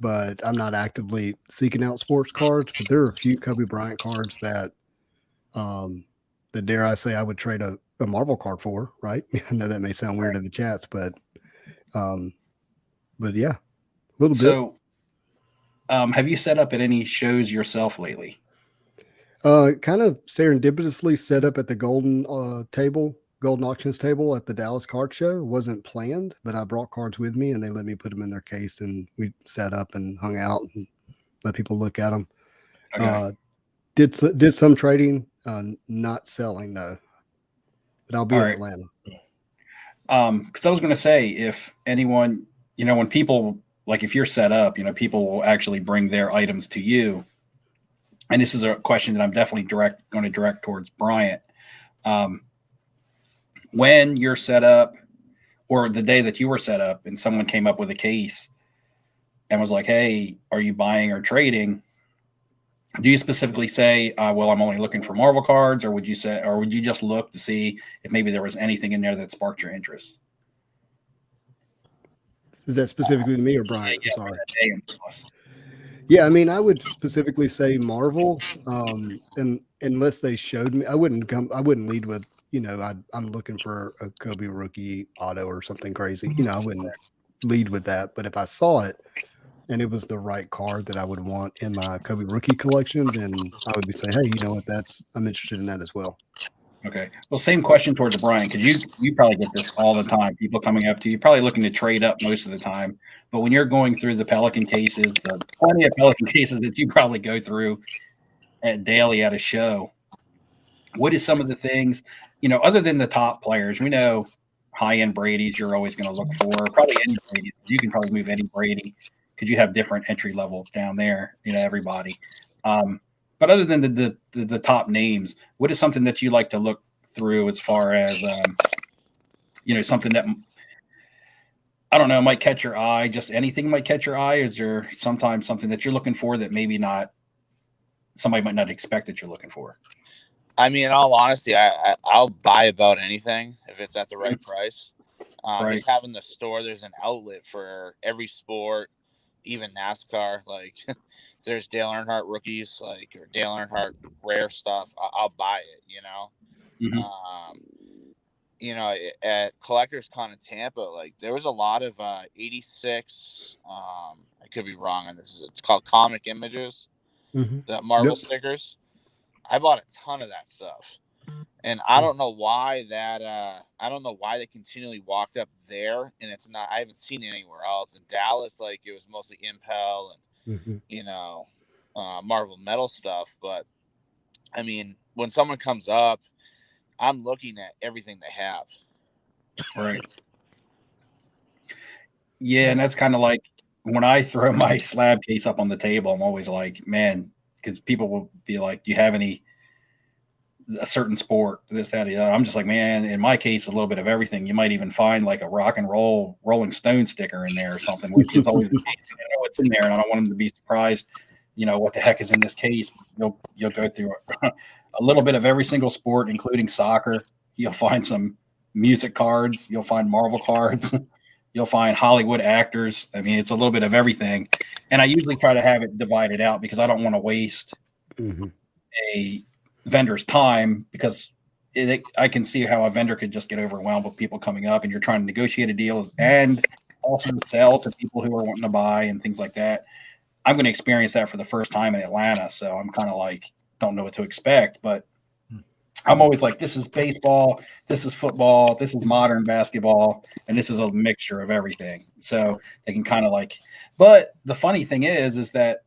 [SPEAKER 2] But I'm not actively seeking out sports cards. But there are a few Kobe Bryant cards that dare I say I would trade a Marvel card for, right? I know that may sound weird in the chats, but yeah, a little bit.
[SPEAKER 1] So, have you set up at any shows yourself lately?
[SPEAKER 2] Kind of serendipitously set up at the Golden Auctions table at the Dallas card show. It wasn't planned, but I brought cards with me and they let me put them in their case and we sat up and hung out and let people look at them. Okay. Did some trading, not selling though, but I'll be in Atlanta.
[SPEAKER 1] Because I was going to say, if anyone, when people, like if you're set up, people will actually bring their items to you. And this is a question that I'm definitely going to direct towards Bryant. When you're set up, or the day that you were set up and someone came up with a case and was like, hey, are you buying or trading? Do you specifically say, well, I'm only looking for Marvel cards, or would you just look to see if maybe there was anything in there that sparked your interest?
[SPEAKER 2] Is that specifically to me or Brian? Yeah, sorry. Yeah, I mean, I would specifically say Marvel, and unless they showed me, I wouldn't lead with, I'm looking for a Kobe rookie auto or something crazy. I wouldn't lead with that. But if I saw it and it was the right card that I would want in my Kobe rookie collection, then I would say, hey, you know what? I'm interested in that as well. Okay.
[SPEAKER 1] Well, same question towards Brian, because you probably get this all the time. People coming up to you, probably looking to trade up most of the time. But when you're going through the Pelican cases, the plenty of Pelican cases that you probably go through daily at a show, what is some of the things, other than the top players? We know high-end Brady's you're always going to look for. Probably any Brady. You can probably move any Brady because you have different entry level down there, everybody. But other than the top names, what is something that you like to look through as far as, something that, I don't know, might catch your eye? Just anything might catch your eye? Is there sometimes something that you're looking for that maybe not, somebody might not expect that you're looking for?
[SPEAKER 3] I mean, in all honesty, I'll buy about anything if it's at the right price.
[SPEAKER 1] Right.
[SPEAKER 3] Just having the store, there's an outlet for every sport, even NASCAR. Like, there's Dale Earnhardt rookies, or Dale Earnhardt rare stuff. I'll buy it. At Collector's Con in Tampa, there was a lot of 86. I could be wrong on this. It's called Comic Images, the Marvel stickers. I bought a ton of that stuff, and I don't know why they continually walked up there, and it's not. I haven't seen it anywhere else. In Dallas, it was mostly Impel and Marvel Metal stuff. But I mean, when someone comes up, I'm looking at everything they have.
[SPEAKER 1] Right. Yeah, and that's kind of like when I throw my slab case up on the table, I'm always like, man, because people will be like, do you have a certain sport, this, that, or the other? I'm just like, man, in my case, a little bit of everything. You might even find like a rock and roll Rolling Stone sticker in there or something, which is always the case. I know what's in there, and I don't want them to be surprised, what the heck is in this case. You'll go through a little bit of every single sport, including soccer. You'll find some music cards. You'll find Marvel cards. You'll find Hollywood actors. I mean, it's a little bit of everything. And I usually try to have it divided out because I don't want to waste a vendor's time, because I can see how a vendor could just get overwhelmed with people coming up, and you're trying to negotiate a deal and also sell to people who are wanting to buy and things like that. I'm going to experience that for the first time in Atlanta. So I'm kind of like, don't know what to expect, but I'm always like, this is baseball, this is football, this is modern basketball, and this is a mixture of everything. So they can kind of but the funny thing is that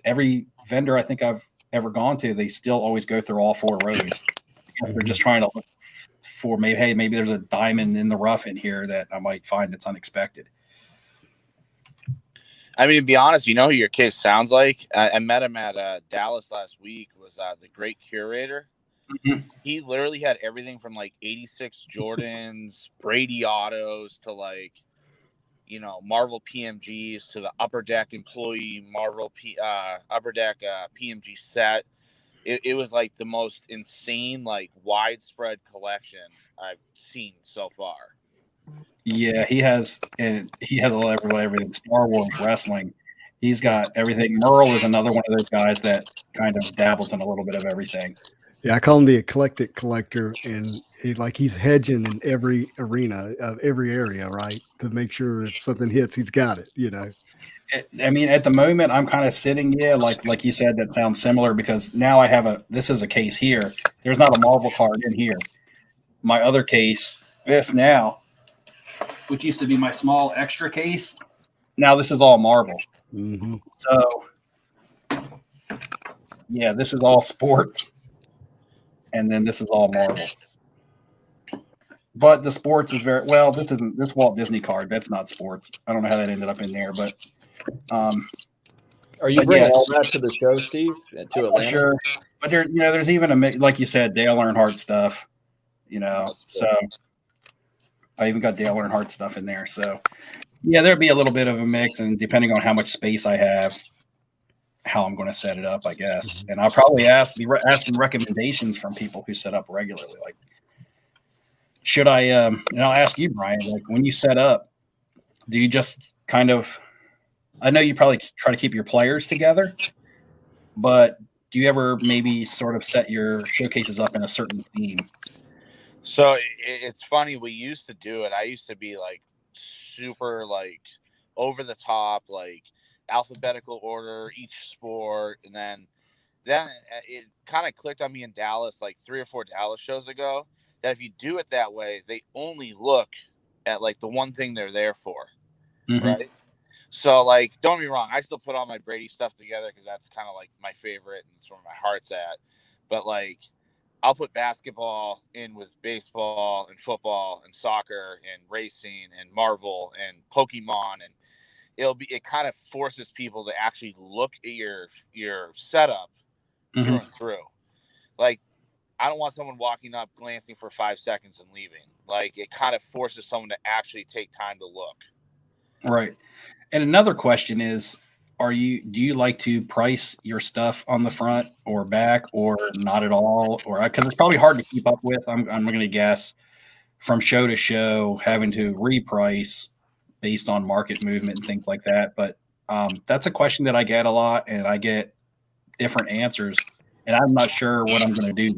[SPEAKER 1] every vendor I think I've ever gone to, they still always go through all four rows. They're just trying to look for maybe there's a diamond in the rough in here that I might find that's unexpected.
[SPEAKER 3] I mean, to be honest, who your kid sounds like? I met him at Dallas last week. Was the great curator. He literally had everything from 86 Jordans, Brady autos to Marvel PMGs to the Upper Deck employee Marvel Upper Deck PMG set. It was the most insane, widespread collection I've seen so far.
[SPEAKER 1] Yeah, he has a little everything. Star Wars wrestling. He's got everything. Merle is another one of those guys that kind of dabbles in a little bit of everything.
[SPEAKER 2] Yeah, I call him the eclectic collector, and he's hedging in every arena of every area, right, to make sure if something hits, he's got it.
[SPEAKER 1] I mean, at the moment, I'm kind of sitting, like you said, that sounds similar, because now I have this is a case here. There's not a Marvel card in here. My other case, this now, which used to be my small extra case, now this is all Marvel. So, yeah, this is all sports. And then this is all Marvel. But the sports is this Walt Disney card. That's not sports. I don't know how that ended up in there, but
[SPEAKER 4] are you bringing all that to the show, Steve? To Atlanta?
[SPEAKER 1] Sure. But there's even like you said, Dale Earnhardt stuff. So I even got Dale Earnhardt stuff in there. So yeah, there'd be a little bit of a mix, and depending on how much space I have, how I'm going to set it up, I guess. And I'll probably be asking recommendations from people who set up regularly. Like, should I, and I'll ask you, Brian, when you set up, do you just kind of, I know you probably try to keep your players together, but do you ever maybe sort of set your showcases up in a certain theme?
[SPEAKER 3] So it's funny. We used to do it. I used to be super over the top, alphabetical order each sport, and then it kind of clicked on me in Dallas 3 or 4 Dallas shows ago that if you do it that way, they only look at the one thing they're there for, right? So don't be wrong, I still put all my Brady stuff together because that's kind of my favorite and it's where my heart's at, but I'll put basketball in with baseball and football and soccer and racing and Marvel and Pokemon, and it kind of forces people to actually look at your setup through and through. Like, I don't want someone walking up, glancing for 5 seconds and leaving. Like, it kind of forces someone to actually take time to look.
[SPEAKER 1] Right. And another question is, do you like to price your stuff on the front or back, or not at all? Or because it's probably hard to keep up with. I'm going to guess from show to show, having to reprice based on market movement and things like that. But that's a question that I get a lot, and I get different answers, and I'm not sure what I'm going to do.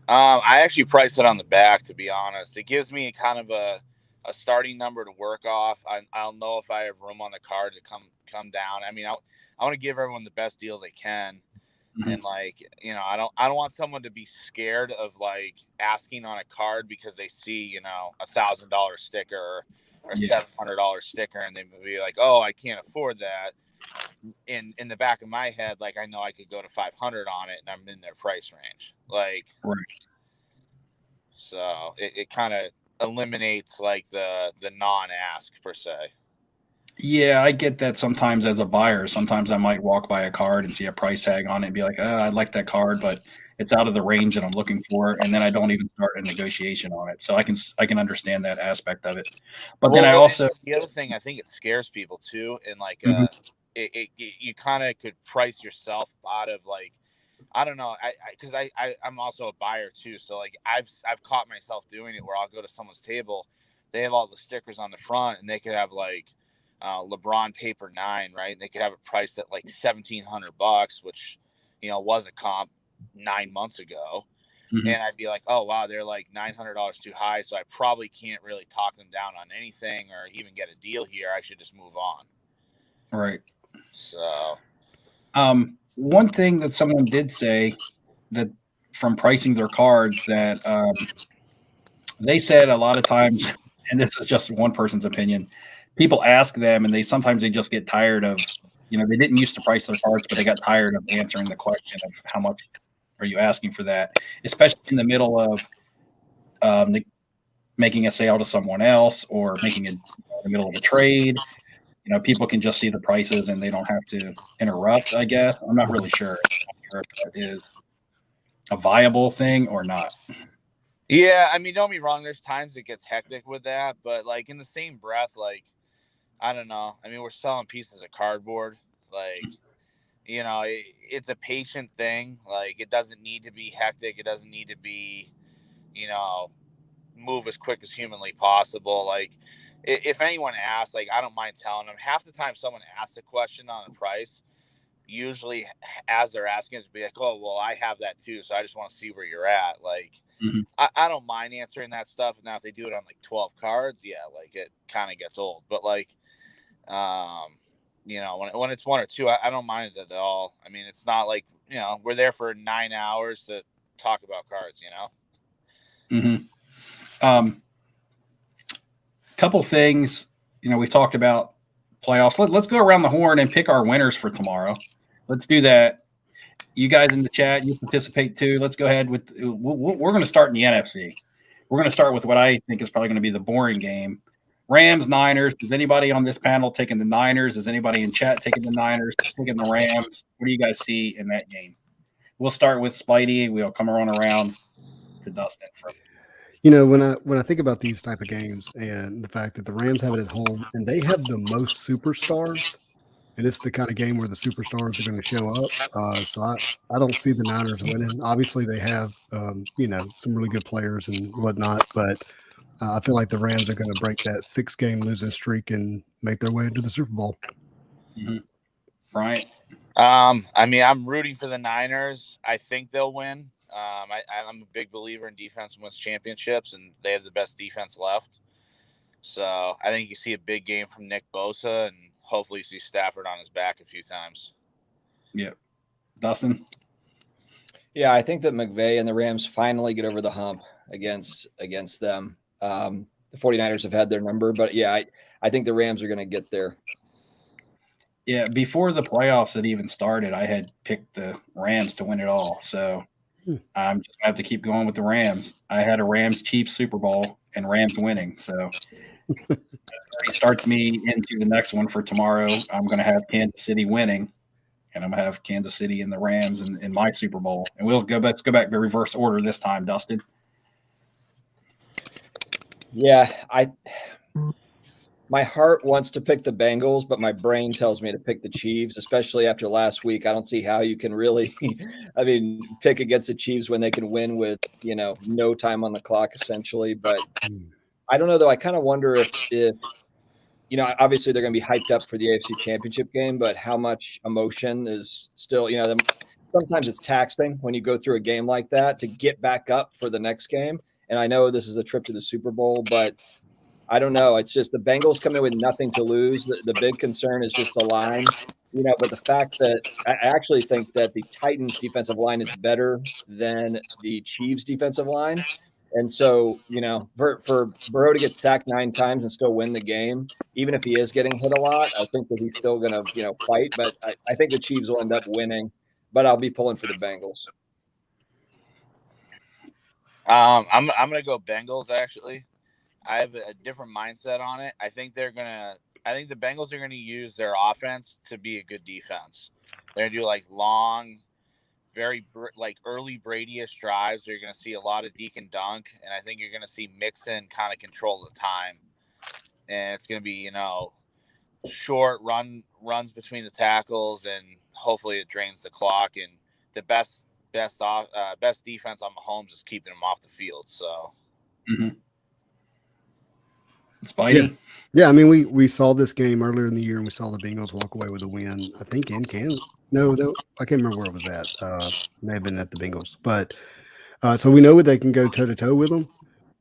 [SPEAKER 3] I actually price it on the back, to be honest. It gives me kind of a starting number to work off. I'll know if I have room on the card to come down. I mean, I want to give everyone the best deal they can. And like, you know, I don't want someone to be scared of like asking on a card because they see, you know, $1,000 sticker or $700 sticker, and they be like, oh, I can't afford that. In the back of my head, like, I know I could go to 500 on it, and I'm in their price range. Like, so it kind of eliminates like the non-ask per se.
[SPEAKER 1] Yeah, I get that sometimes as a buyer. Sometimes I might walk by a card and see a price tag on it and be like, I like that card, but it's out of the range that I'm looking for, and then I don't even start a negotiation on it. So I can understand that aspect of it. But then I also,
[SPEAKER 3] the other thing, I think it scares people too, and like you kind of could price yourself out of, like, I don't know, because I'm also a buyer too, so like I've caught myself doing it where I'll go to someone's table, they have all the stickers on the front, and they could have like LeBron paper 9, right? And they could have it priced at like $1,700, which, you know, was a comp 9 months ago. And I'd be like, oh wow, they're like $900 too high, so I probably can't really talk them down on anything or even get a deal here. I should just move on.
[SPEAKER 1] Right.
[SPEAKER 3] So,
[SPEAKER 1] one thing that someone did say, that from pricing their cards, that they said a lot of times, and this is just one person's opinion, people ask them, and they just get tired of, you know, they didn't used to price their cards, but they got tired of answering the question of how much are you asking for that, especially in the middle of making a sale to someone else, or making in the middle of a trade. You know, people can just see the prices and they don't have to interrupt, I guess. I'm not really sure. I'm not sure if that is a viable thing or not.
[SPEAKER 3] yeah, I mean, don't be wrong, there's times it gets hectic with that, but like in the same breath, like, I don't know. I mean, we're selling pieces of cardboard. Like, you know, it's a patient thing. Like, it doesn't need to be hectic. It doesn't need to be, you know, move as quick as humanly possible. Like, if anyone asks, like, I don't mind telling them. Half the time someone asks a question on a price, usually as they're asking it, to be like, oh, well, I have that too, so I just want to see where you're at. Like, I don't mind answering that stuff. Now, if they do it on like 12 cards, yeah, like, it kind of gets old. But like, you know, when it's 1 or 2, I don't mind it at all. I mean, it's not like, you know, we're there for 9 hours to talk about cards, you know?
[SPEAKER 1] Couple things, you know, we've talked about playoffs. Let's go around the horn and pick our winners for tomorrow. Let's do that. You guys in the chat, you participate too. Let's go ahead with, we're going to start in the NFC. We're going to start with what I think is probably going to be the boring game. Rams, Niners. Is anybody on this panel taking the Niners? Is anybody in chat taking the Niners, taking the Rams? What do you guys see in that game? We'll start with Spidey. We'll come around to Dustin.
[SPEAKER 2] You know, when I think about these type of games and the fact that the Rams have it at home and they have the most superstars, and it's the kind of game where the superstars are going to show up. So I don't see the Niners winning. Obviously, they have you know, some really good players and whatnot, but I feel like the Rams are going to break that 6-game losing streak and make their way into the Super Bowl.
[SPEAKER 1] Right.
[SPEAKER 3] I mean, I'm rooting for the Niners. I think they'll win. I'm a big believer in defense wins championships, and they have the best defense left. So I think you see a big game from Nick Bosa, and hopefully you see Stafford on his back a few times.
[SPEAKER 1] Yeah. Dustin?
[SPEAKER 4] Yeah, I think that McVay and the Rams finally get over the hump against them. The 49ers have had their number, but yeah, I think the Rams are going to get there.
[SPEAKER 1] Yeah, before the playoffs had even started, I had picked the Rams to win it all. So I'm just gonna have to keep going with the Rams. I had a Rams Chiefs Super Bowl and Rams winning, so that already starts me into the next one for tomorrow. I'm gonna have Kansas City winning, and I'm gonna have Kansas City and the Rams in my Super Bowl. And let's go back to reverse order this time, Dustin.
[SPEAKER 4] Yeah, my heart wants to pick the Bengals, but my brain tells me to pick the Chiefs, especially after last week. I don't see how you can really, pick against the Chiefs when they can win with, no time on the clock essentially. But I don't know though. I kind of wonder if obviously they're going to be hyped up for the AFC Championship game, but how much emotion is still, sometimes it's taxing when you go through a game like that to get back up for the next game. And I know this is a trip to the Super Bowl, but I don't know. It's just the Bengals come in with nothing to lose. The big concern is just the line, but the fact that I actually think that the Titans defensive line is better than the Chiefs defensive line. And so, for Burrow to get sacked 9 times and still win the game, even if he is getting hit a lot, I think that he's still going to, fight. But I think the Chiefs will end up winning, but I'll be pulling for the Bengals.
[SPEAKER 3] I'm gonna go Bengals actually. I have a different mindset on it. I think the Bengals are gonna use their offense to be a good defense. They're gonna do like long, very like early Brady-ish drives. You're gonna see a lot of deke and dunk, and I think you're gonna see Mixon kind of control the time. And it's gonna be short runs between the tackles, and hopefully it drains the clock. And the best defense on Mahomes is keeping him off the field. So.
[SPEAKER 1] Mm-hmm. Spidey.
[SPEAKER 2] Yeah. I mean, we saw this game earlier in the year, and we saw the Bengals walk away with a win. I think in Kansas. No, I can't remember where it was at. May have been at the Bengals, but so we know they can go toe to toe with them,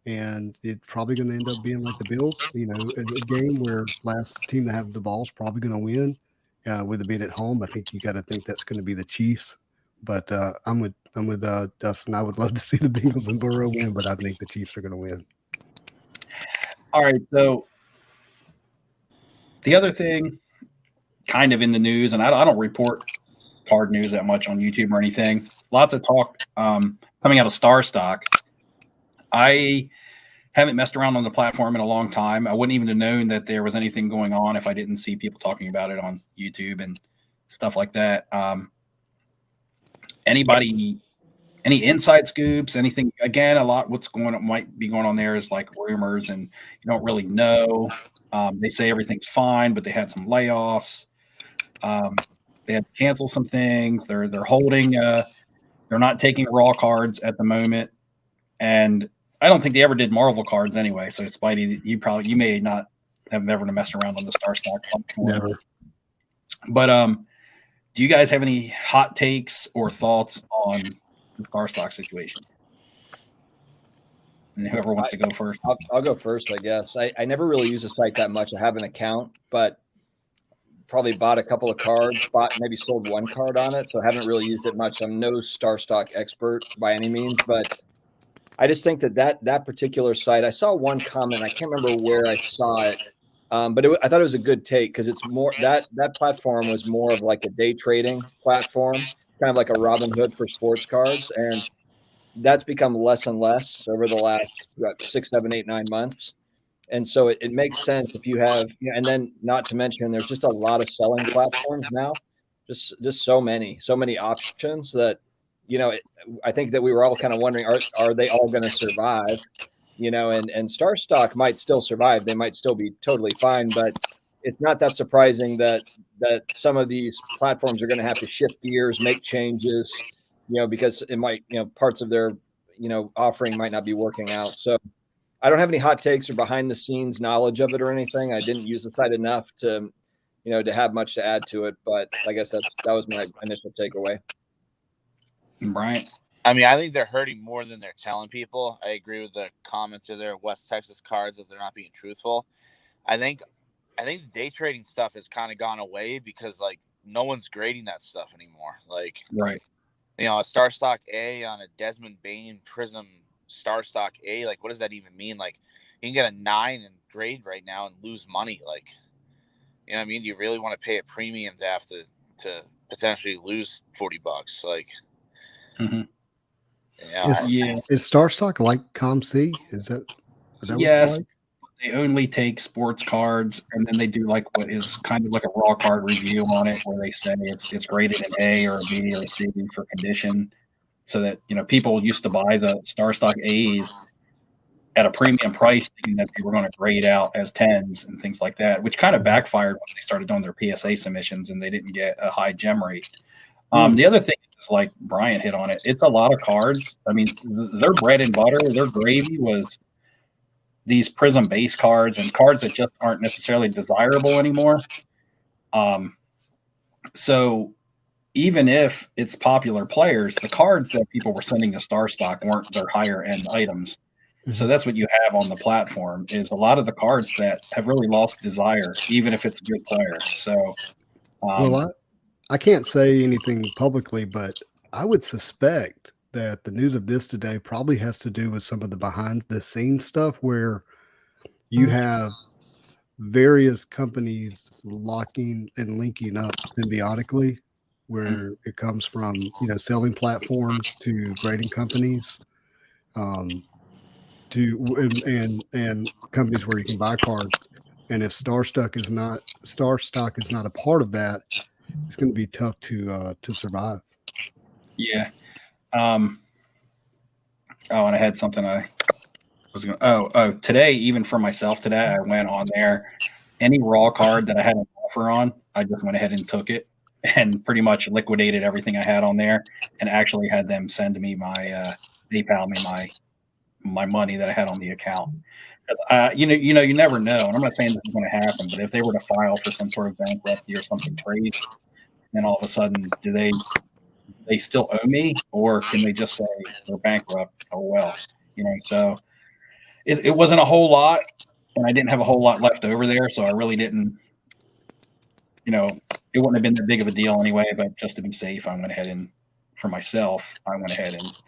[SPEAKER 2] and it's probably going to end up being like the Bills. A game where last team to have the ball is probably going to win. With it being at home, I think you got to think that's going to be the Chiefs. But I'm with Dustin. I would love to see the Bengals and Burrow win, but I think the Chiefs are going to win.
[SPEAKER 1] All right, so the other thing, kind of in the news, and I don't report card news that much on YouTube or anything. Lots of talk coming out of Star Stock. I haven't messed around on the platform in a long time. I wouldn't even have known that there was anything going on if I didn't see people talking about it on YouTube and stuff like that. Any inside scoops, anything? Again, a lot what's might be going on there is like rumors, and you don't really know. They say everything's fine, but they had some layoffs. They had to cancel some things. They're holding. They're not taking raw cards at the moment, and I don't think they ever did Marvel cards anyway. So Spidey, you may not have ever messed around on the Star Stock platform.
[SPEAKER 2] Never.
[SPEAKER 1] But do you guys have any hot takes or thoughts on the Star Stock situation? And whoever wants to go first.
[SPEAKER 4] I'll go first, I guess. I never really use the site that much. I have an account, but probably bought a couple of cards, maybe sold one card on it, so I haven't really used it much. I'm no Star Stock expert by any means, but I just think that particular site, I saw one comment, I can't remember where I saw it, but I thought it was a good take because it's more that platform was more of like a day trading platform, kind of like a Robinhood for sports cards, and that's become less and less over the last 6, 7, 8, 9 months. And so it makes sense if you have, and then not to mention, there's just a lot of selling platforms now, just so many options that, I think that we were all kind of wondering, are they all going to survive? And Star Stock might still survive. They might still be totally fine, but it's not that surprising that some of these platforms are going to have to shift gears, make changes, because it might, parts of their, offering might not be working out. So I don't have any hot takes or behind the scenes knowledge of it or anything. I didn't use the site enough to, to have much to add to it, but I guess that was my initial takeaway.
[SPEAKER 1] Brian?
[SPEAKER 3] I mean, I think they're hurting more than they're telling people. I agree with the comments of their West Texas cards that they're not being truthful. I think the day trading stuff has kind of gone away because like no one's grading that stuff anymore. Like,
[SPEAKER 1] right.
[SPEAKER 3] A Star Stock A on a Desmond Bain Prism Star Stock A, like what does that even mean? Like you can get a 9 in grade right now and lose money. Like, you know what I mean? Do you really want to pay a premium to have to potentially lose $40? Like, Yeah.
[SPEAKER 2] Is Star Stock like ComC? Is that what
[SPEAKER 1] Yes.
[SPEAKER 2] it's like?
[SPEAKER 1] They only take sports cards, and then they do like what is kind of like a raw card review on it, where they say it's graded an A or a B or a C for condition, so that people used to buy the Star Stock A's at a premium price, thinking that they were going to grade out as 10s and things like that, which kind of backfired when they started doing their PSA submissions and they didn't get a high gem rate. The other thing is, like Brian hit on it, it's a lot of cards. I mean, their bread and butter, their gravy was these prism base cards and cards that just aren't necessarily desirable anymore. So even if it's popular players, the cards that people were sending to Star Stock weren't their higher end items. So that's what you have on the platform, is a lot of the cards that have really lost desire, even if it's a good player. So,
[SPEAKER 2] Well, I can't say anything publicly, but I would suspect that the news of this today probably has to do with some of the behind the scenes stuff where you have various companies locking and linking up symbiotically, where it comes from, selling platforms to grading companies, and companies where you can buy cards. And if Star Stock is not a part of that, it's going to be tough to survive.
[SPEAKER 1] yeah. And I had something I was going to, today, even for myself today, I went on there. Any raw card that I had an offer on, I just went ahead and took it and pretty much liquidated everything I had on there and actually had them send me PayPal me my money that I had on the account. You never know. And I'm not saying this is going to happen, but if they were to file for some sort of bankruptcy or something crazy, then all of a sudden, do they still owe me, or can they just say they're bankrupt? Oh, well, so it wasn't a whole lot, and I didn't have a whole lot left over there. So I really didn't, it wouldn't have been that big of a deal anyway, but just to be safe, I went ahead and for myself, I went ahead and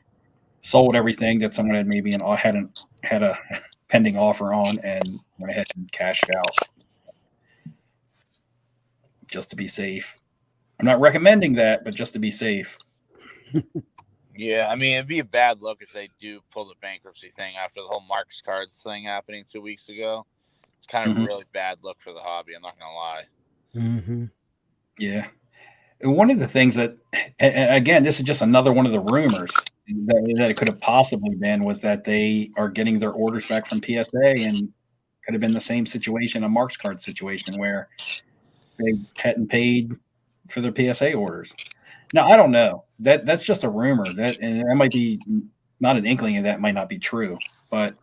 [SPEAKER 1] sold everything that someone had maybe had a pending offer on, and went ahead and cashed out just to be safe. I'm not recommending that, but just to be safe.
[SPEAKER 3] Yeah, I mean, it'd be a bad look if they do pull the bankruptcy thing after the whole Marks Cards thing happening 2 weeks ago. It's kind of a really bad look for the hobby. I'm not going to lie.
[SPEAKER 2] Mm-hmm.
[SPEAKER 1] Yeah. And one of the things that, and again, this is just another one of the rumors that it could have possibly been, was that they are getting their orders back from PSA, and could have been the same situation, a Marks Card situation, where they hadn't paid for their PSA orders. Now, I don't know. That's just a rumor. And that might be not an inkling of that might not be true, but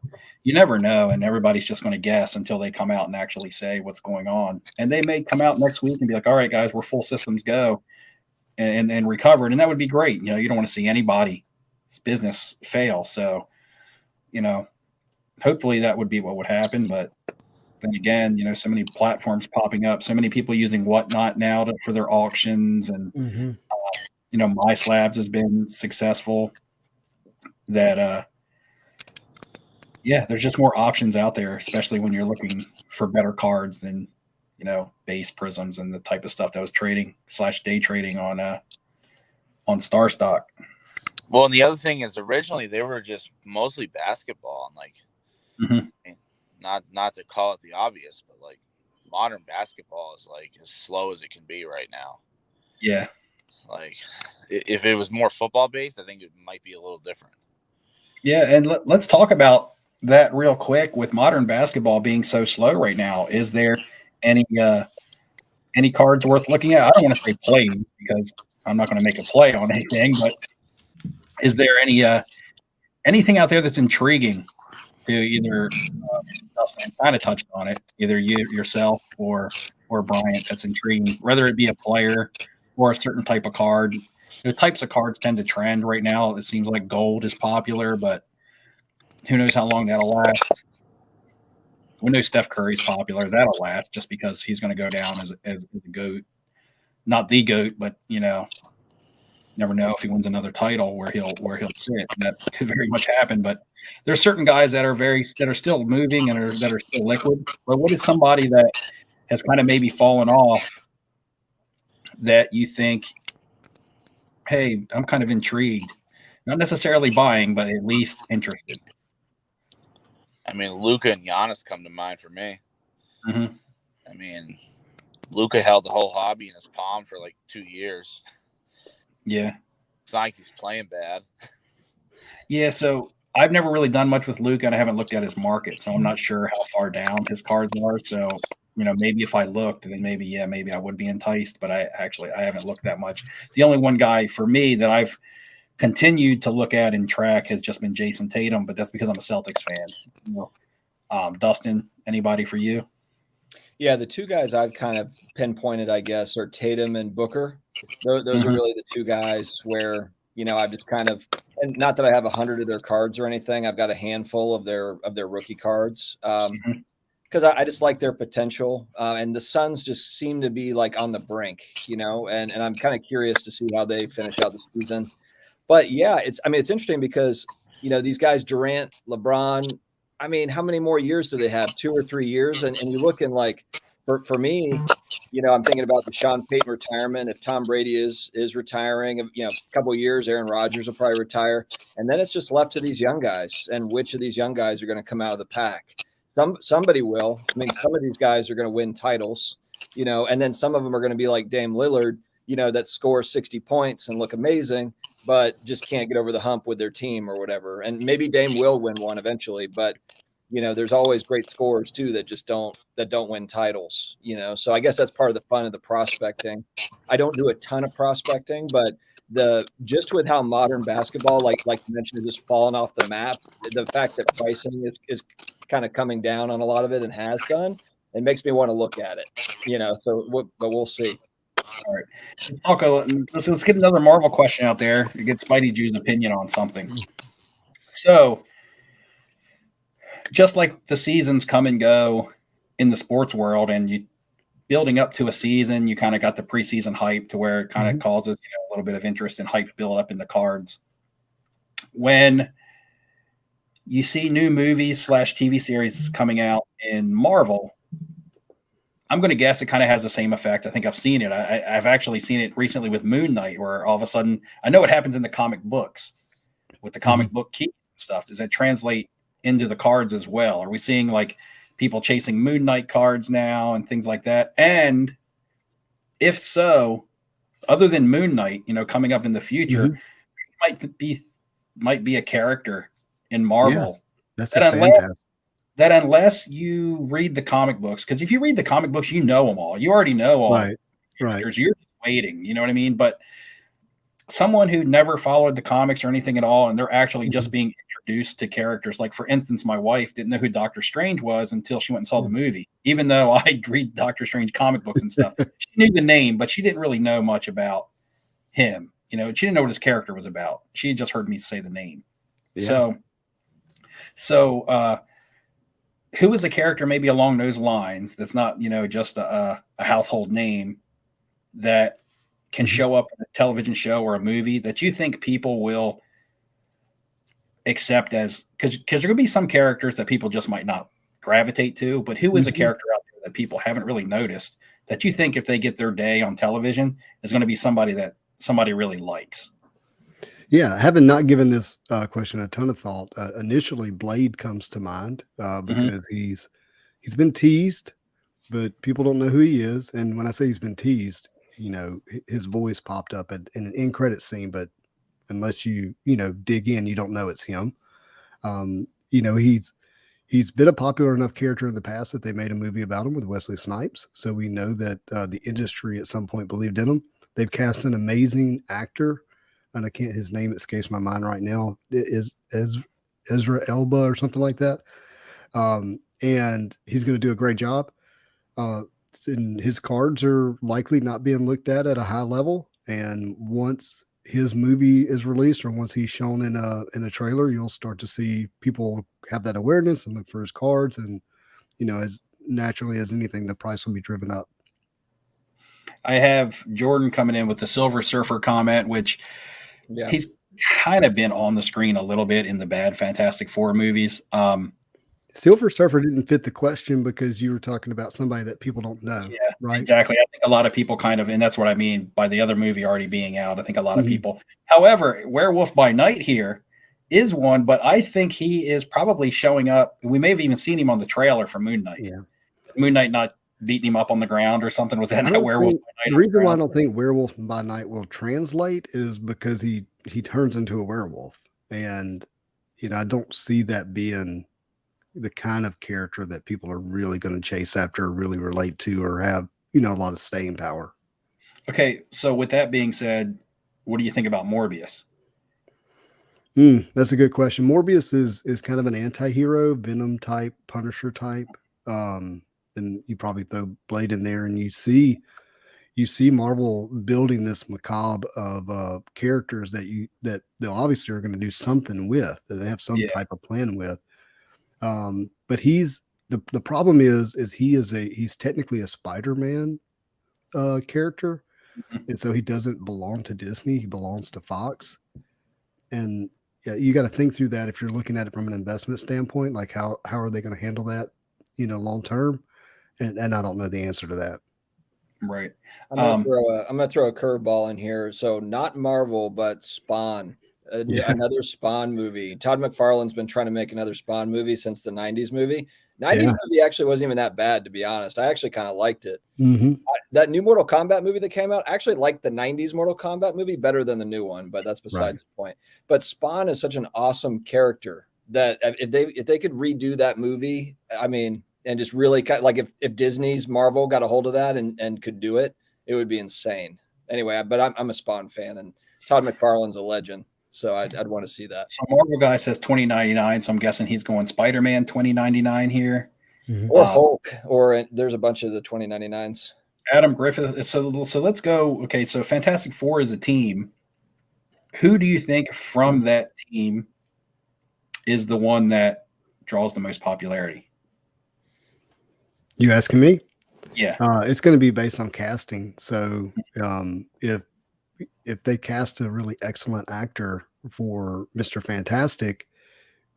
[SPEAKER 1] you never know. And everybody's just going to guess until they come out and actually say what's going on. And they may come out next week and be like, all right, guys, we're full systems go and recovered. And that would be great. You don't want to see anybody's business fail. So, hopefully that would be what would happen. But then again, so many platforms popping up, so many people using Whatnot now for their auctions, and My Slabs has been successful. That there's just more options out there, especially when you're looking for better cards than base prisms and the type of stuff that was day trading on Star Stock.
[SPEAKER 3] Well, and the other thing is, originally they were just mostly basketball, and I mean, not to call it the obvious, but like modern basketball is like as slow as it can be right now.
[SPEAKER 1] Yeah.
[SPEAKER 3] Like if it was more football based, I think it might be a little different.
[SPEAKER 1] Yeah, and let's talk about that real quick. With modern basketball being so slow right now, is there any cards worth looking at? I don't want to say play, because I'm not going to make a play on anything, but is there anything out there that's intriguing to either Dustin kind of touched on it, either yourself or Bryant, that's intriguing, whether it be a player or a certain type of card? The types of cards tend to trend right now. It seems like gold is popular, but who knows how long that'll last. We know Steph Curry's popular. That'll last just because he's going to go down as the GOAT. Not the GOAT, but never know if he wins another title where he'll sit. That could very much happen. But there's certain guys that are still moving and that are still liquid. But what is somebody that has kind of maybe fallen off that you think, hey, I'm kind of intrigued? Not necessarily buying, but at least interested.
[SPEAKER 3] I mean, Luka and Giannis come to mind for me.
[SPEAKER 1] Mm-hmm.
[SPEAKER 3] I mean, Luka held the whole hobby in his palm for like 2 years.
[SPEAKER 1] Yeah.
[SPEAKER 3] It's not like he's playing bad.
[SPEAKER 1] Yeah, so I've never really done much with Luka, and I haven't looked at his market, so I'm not sure how far down his cards are. So, maybe if I looked, then maybe I would be enticed, but I haven't looked that much. The only one guy for me that I've continued to look at and track has just been Jason Tatum, but that's because I'm a Celtics fan. Dustin, anybody for you?
[SPEAKER 4] Yeah, the two guys I've kind of pinpointed, I guess, are Tatum and Booker. Those are really the two guys where, I've just kind of, and not that I have 100 of their cards or anything. I've got a handful of their rookie cards because I just like their potential. And the Suns just seem to be like on the brink, and I'm kind of curious to see how they finish out the season. But yeah, it's interesting because, these guys, Durant, LeBron, I mean, how many more years do they have? 2 or 3 years? And you're looking like, for me, I'm thinking about the Sean Payton retirement. If Tom Brady is retiring, a couple of years, Aaron Rodgers will probably retire. And then it's just left to these young guys. And which of these young guys are going to come out of the pack? Somebody will. I mean, some of these guys are going to win titles, and then some of them are going to be like Dame Lillard, that score 60 points and look amazing, but just can't get over the hump with their team or whatever. And maybe Dame will win one eventually, but there's always great scorers too that just don't win titles, So I guess that's part of the fun of the prospecting. I don't do a ton of prospecting, but just with how modern basketball, like you mentioned, is just falling off the map, the fact that pricing is kind of coming down on a lot of it and has done, it makes me want to look at it, but we'll see.
[SPEAKER 1] All right. Let's get another Marvel question out there. Get Spidey Jew's opinion on something. So, just like the seasons come and go in the sports world, and you building up to a season, you kind of got the preseason hype to where it kind of causes a little bit of interest and hype to build up in the cards. When you see new movies / TV series coming out in Marvel, I'm going to guess it kind of has the same effect. I think I've seen it. I've actually seen it recently with Moon Knight, where all of a sudden, I know what happens in the comic books with the comic book keys and stuff. Does that translate into the cards as well? Are we seeing like people chasing Moon Knight cards now and things like that? And if so, other than Moon Knight, coming up in the future, might be a character in Marvel that unless you read the comic books, because if you read the comic books, you know them all. You already know all the characters. You're just waiting. You know what I mean? But someone who never followed the comics or anything at all, and they're actually just being introduced to characters. Like, for instance, my wife didn't know who Doctor Strange was until she went and saw the movie. Even though I read Doctor Strange comic books and stuff, she knew the name, but she didn't really know much about him. She didn't know what his character was about. She had just heard me say the name. Yeah. So who is a character maybe along those lines that's not, just a household name that can show up in a television show or a movie that you think people will accept as, because there could be some characters that people just might not gravitate to, but who is a character out there that people haven't really noticed that you think if they get their day on television is going to be somebody that somebody really likes?
[SPEAKER 2] Yeah, having not given this question a ton of thought, initially Blade comes to mind because he's been teased, but people don't know who he is. And when I say he's been teased, his voice popped up in an end credit scene, but unless you dig in, you don't know it's him. He's been a popular enough character in the past that they made a movie about him with Wesley Snipes. So we know that the industry at some point believed in him. They've cast an amazing actor, and his name escapes my mind right now. It is Ezra Elba or something like that. And he's going to do a great job. And his cards are likely not being looked at a high level. And once his movie is released, or once he's shown in a trailer, you'll start to see people have that awareness and look for his cards. And, as naturally as anything, the price will be driven up.
[SPEAKER 1] I have Jordan coming in with the Silver Surfer comment, which he's kind of been on the screen a little bit in the bad Fantastic Four movies.
[SPEAKER 2] Silver Surfer didn't fit the question because you were talking about somebody that people don't know,
[SPEAKER 1] Yeah,
[SPEAKER 2] right?
[SPEAKER 1] exactly. I think a lot of people kind of, and that's what I mean by the other movie already being out. I think a lot of
[SPEAKER 2] Mhm.
[SPEAKER 1] people. However, Werewolf by Night here is one, but I think he is probably showing up. We may have even seen him on the trailer for Moon Knight.
[SPEAKER 2] Yeah.
[SPEAKER 1] Moon Knight not beating him up on the ground or something. Was that
[SPEAKER 2] I
[SPEAKER 1] not
[SPEAKER 2] don't
[SPEAKER 1] Werewolf
[SPEAKER 2] think
[SPEAKER 1] by Night
[SPEAKER 2] the
[SPEAKER 1] on the
[SPEAKER 2] reason why I
[SPEAKER 1] ground?
[SPEAKER 2] don't think Werewolf by Night will translate is because he turns into a werewolf, and I don't see that being the kind of character that people are really going to chase after, or really relate to, or have a lot of staying power.
[SPEAKER 1] Okay, so with that being said, what do you think about Morbius?
[SPEAKER 2] That's a good question. Morbius is kind of an anti-hero, Venom type, Punisher type. And you probably throw Blade in there, and you see Marvel building this macabre of characters that they'll obviously are going to do something with, that they have some
[SPEAKER 1] Yeah.
[SPEAKER 2] type of plan with. But he's the problem is he's technically a Spider-Man character,
[SPEAKER 1] Mhm.
[SPEAKER 2] and so he doesn't belong to Disney. He belongs to Fox, and yeah, you got to think through that if you're looking at it from an investment standpoint. Like how are they going to handle that, long term? And I don't know the answer to that.
[SPEAKER 1] Right.
[SPEAKER 4] I'm gonna throw a curveball in here. So not Marvel, but Spawn,
[SPEAKER 2] Yeah.
[SPEAKER 4] another Spawn movie. Todd McFarlane's been trying to make another Spawn movie since the '90s movie. '90s movie actually wasn't even that bad, to be honest. I actually kind of liked it.
[SPEAKER 2] Mm-hmm.
[SPEAKER 4] That new Mortal Kombat movie that came out, I actually liked the '90s Mortal Kombat movie better than the new one, but that's besides the point. But Spawn is such an awesome character that if they could redo that movie, I mean, and just really kind of like if Disney's Marvel got a hold of that and could do it, it would be insane. Anyway, but I'm a Spawn fan, and Todd McFarlane's a legend, so I'd want to see that.
[SPEAKER 1] So Marvel guy says 2099, so I'm guessing he's going Spider-Man 2099 here.
[SPEAKER 2] Mm-hmm.
[SPEAKER 4] Or Hulk, or there's a bunch of the 2099s.
[SPEAKER 1] Adam Griffith. So let's go. Okay, so Fantastic Four is a team. Who do you think from that team is the one that draws the most popularity?
[SPEAKER 2] You asking me?
[SPEAKER 1] Yeah.
[SPEAKER 2] It's going to be based on casting. So if they cast a really excellent actor for Mr. Fantastic,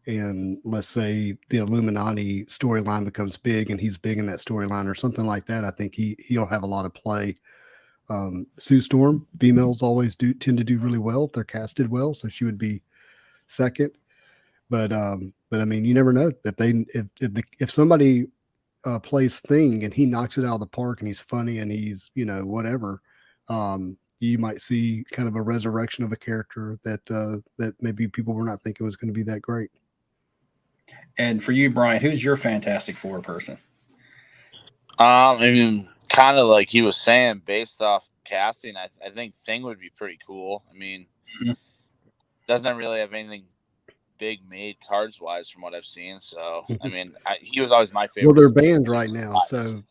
[SPEAKER 2] and let's say the Illuminati storyline becomes big and he's big in that storyline or something like that, I think he'll have a lot of play. Sue Storm, females always tend to do really well if they're casted well, so she would be second. But I mean, you never know if somebody plays Thing and he knocks it out of the park and he's funny and he's whatever. You might see kind of a resurrection of a character that maybe people were not thinking was going to be that great.
[SPEAKER 1] And for you, Brian, who's your Fantastic Four person?
[SPEAKER 3] I mean, kind of like he was saying, based off casting, I think Thing would be pretty cool. I mean, doesn't really have anything big made cards wise from what I've seen. So, I mean, he was always my favorite.
[SPEAKER 2] Well, they're banned right now. So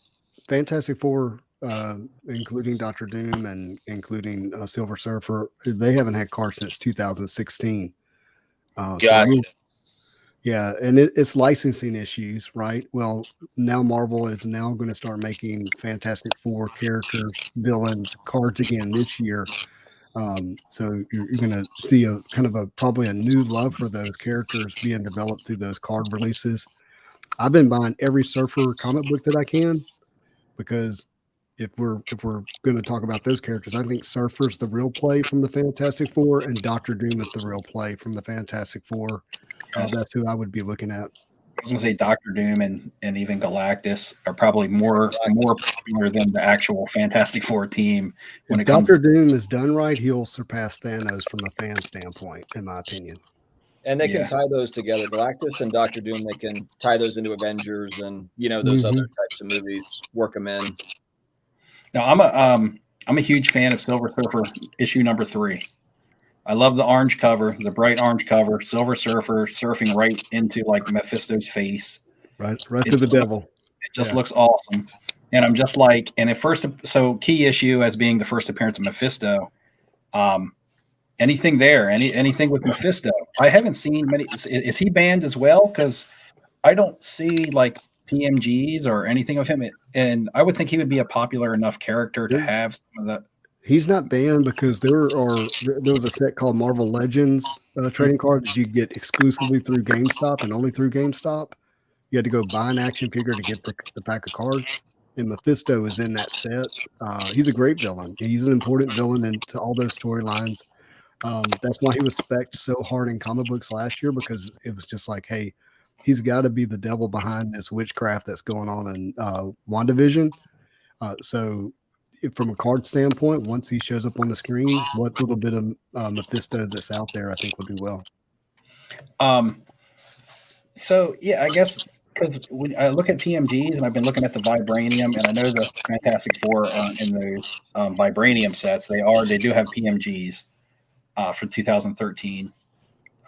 [SPEAKER 2] Fantastic Four, including Doctor Doom and including Silver Surfer, they haven't had cards since 2016. Yeah, and it's licensing issues, right? Well, now Marvel is now going to start making Fantastic Four characters, villains, cards again this year. So you're going to see a kind of probably a new love for those characters being developed through those card releases. I've been buying every Surfer comic book that I can, because if we're going to talk about those characters, I think Surfer's the real play from the Fantastic Four, and Doctor Doom is the real play from the Fantastic Four. That's who I would be looking at.
[SPEAKER 1] I was going to say Doctor Doom and even Galactus are probably more popular than the actual Fantastic Four team. When
[SPEAKER 2] if Doctor Doom is done right, he'll surpass Thanos from a fan standpoint, in my opinion.
[SPEAKER 4] And they can tie those together. Galactus and Doctor Doom, they can tie those into Avengers and those other types of movies, work them in.
[SPEAKER 1] Now I'm a huge fan of Silver Surfer issue number 3. I love the orange cover, the bright orange cover, Silver Surfer surfing right into like Mephisto's face.
[SPEAKER 2] Right to the devil.
[SPEAKER 1] It just looks awesome. And I'm just like, and at first, so key issue as being the first appearance of Mephisto. Anything there, anything with Mephisto. I haven't seen many. Is he banned as well? Because I don't see like PMGs or anything of him. And I would think he would be a popular enough character to have some of that.
[SPEAKER 2] He's not banned because there was a set called Marvel Legends trading cards you get exclusively through GameStop and only through GameStop. You had to go buy an action figure to get the pack of cards. And Mephisto is in that set. He's a great villain. He's an important villain into all those storylines. That's why he was spec'd so hard in comic books last year, because it was just like, hey, he's got to be the devil behind this witchcraft that's going on in WandaVision. So from a card standpoint, once he shows up on the screen, what little bit of Mephisto that's out there, I think would do well.
[SPEAKER 1] So yeah, I guess because when I look at PMGs, and I've been looking at the Vibranium, and I know the Fantastic Four aren't in those Vibranium sets. They do have PMGs for 2013.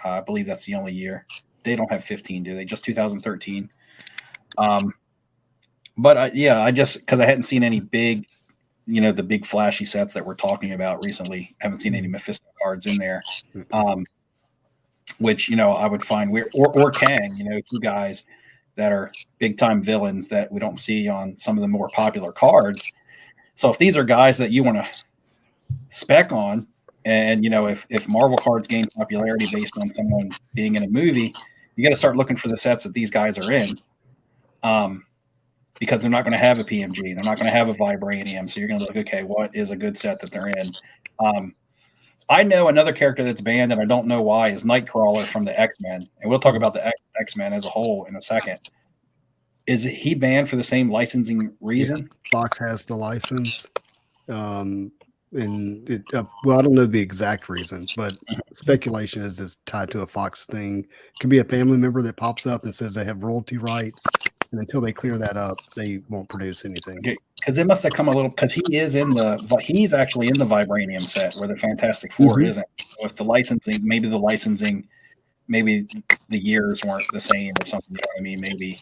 [SPEAKER 1] I believe that's the only year. They don't have 15, do they? Just 2013. But I just, because I hadn't seen any big, the big flashy sets that we're talking about recently. Haven't seen any Mephisto cards in there. Which I would find weird, or Kang, two guys that are big time villains that we don't see on some of the more popular cards. So if these are guys that you want to spec on, and if Marvel cards gain popularity based on someone being in a movie, you got to start looking for the sets that these guys are in, because they're not going to have a PMG, they're not going to have a Vibranium. So you're going to look, okay, what is a good set that they're in? I know another character that's banned, and I don't know why, is Nightcrawler from the X-Men. And we'll talk about the X-Men as a whole in a second. Is he banned for the same licensing reason?
[SPEAKER 2] Yeah, Fox has the license. And it, well, I don't know the exact reason, but speculation is it's tied to a Fox thing. It could be a family member that pops up and says they have royalty rights. And until they clear that up, they won't produce anything.
[SPEAKER 1] Because it must have come a little, because he's actually in the Vibranium set where the Fantastic Four isn't. So if the licensing, maybe the years weren't the same or something. You know what I mean? Maybe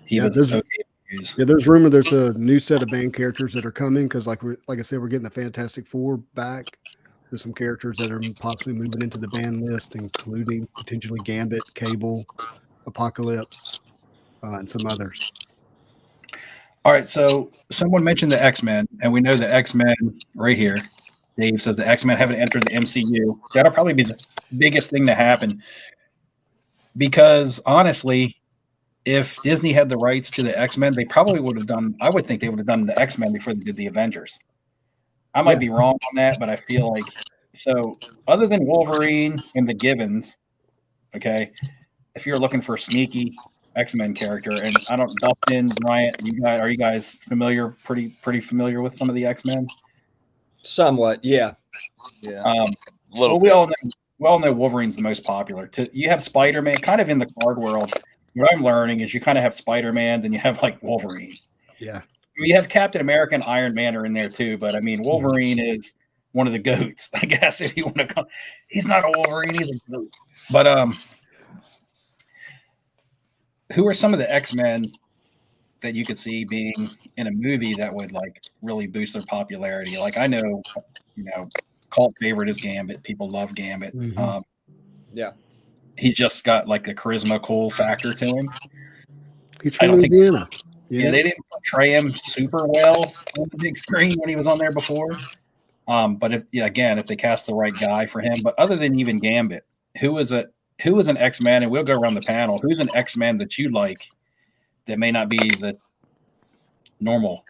[SPEAKER 1] he was okay to use. Yeah,
[SPEAKER 2] there's rumor there's a new set of band characters that are coming, because like I said, we're getting the Fantastic Four back. There's some characters that are possibly moving into the band list, including potentially Gambit, Cable, Apocalypse, and some others.
[SPEAKER 1] All right, so someone mentioned the X-Men, and we know the X-Men right here. Dave says the X-Men haven't entered the MCU. That'll probably be the biggest thing to happen, because honestly, if Disney had the rights to the X-Men, they probably would have done, I would think they would have done the X-Men before they did the Avengers. I might be wrong on that, but I feel like, so other than Wolverine and the Gibbons, okay, if you're looking for a sneaky X-Men character, and I don't, Dustin, Bryant, are you guys familiar, pretty familiar with some of the X-Men?
[SPEAKER 4] Somewhat, yeah.
[SPEAKER 1] Well, we all know Wolverine's the most popular. You have Spider-Man, kind of in the card world. What I'm learning is you kind of have Spider-Man, then you have like Wolverine.
[SPEAKER 2] Yeah.
[SPEAKER 1] You have Captain America and Iron Man are in there too, but I mean, Wolverine is one of the goats, I guess, if you want to come. He's not a Wolverine, he's a goat. But who are some of the X-Men that you could see being in a movie that would like really boost their popularity? Like, I know, cult favorite is Gambit. People love Gambit.
[SPEAKER 4] Yeah.
[SPEAKER 1] He's just got like the charisma, cool factor to him.
[SPEAKER 2] He's from Indiana.
[SPEAKER 1] Yeah, they didn't portray him super well on the big screen when he was on there before. But if they cast the right guy for him. But other than even Gambit, who is an X-Men? And we'll go around the panel. Who's an X-Men that you like that may not be the normal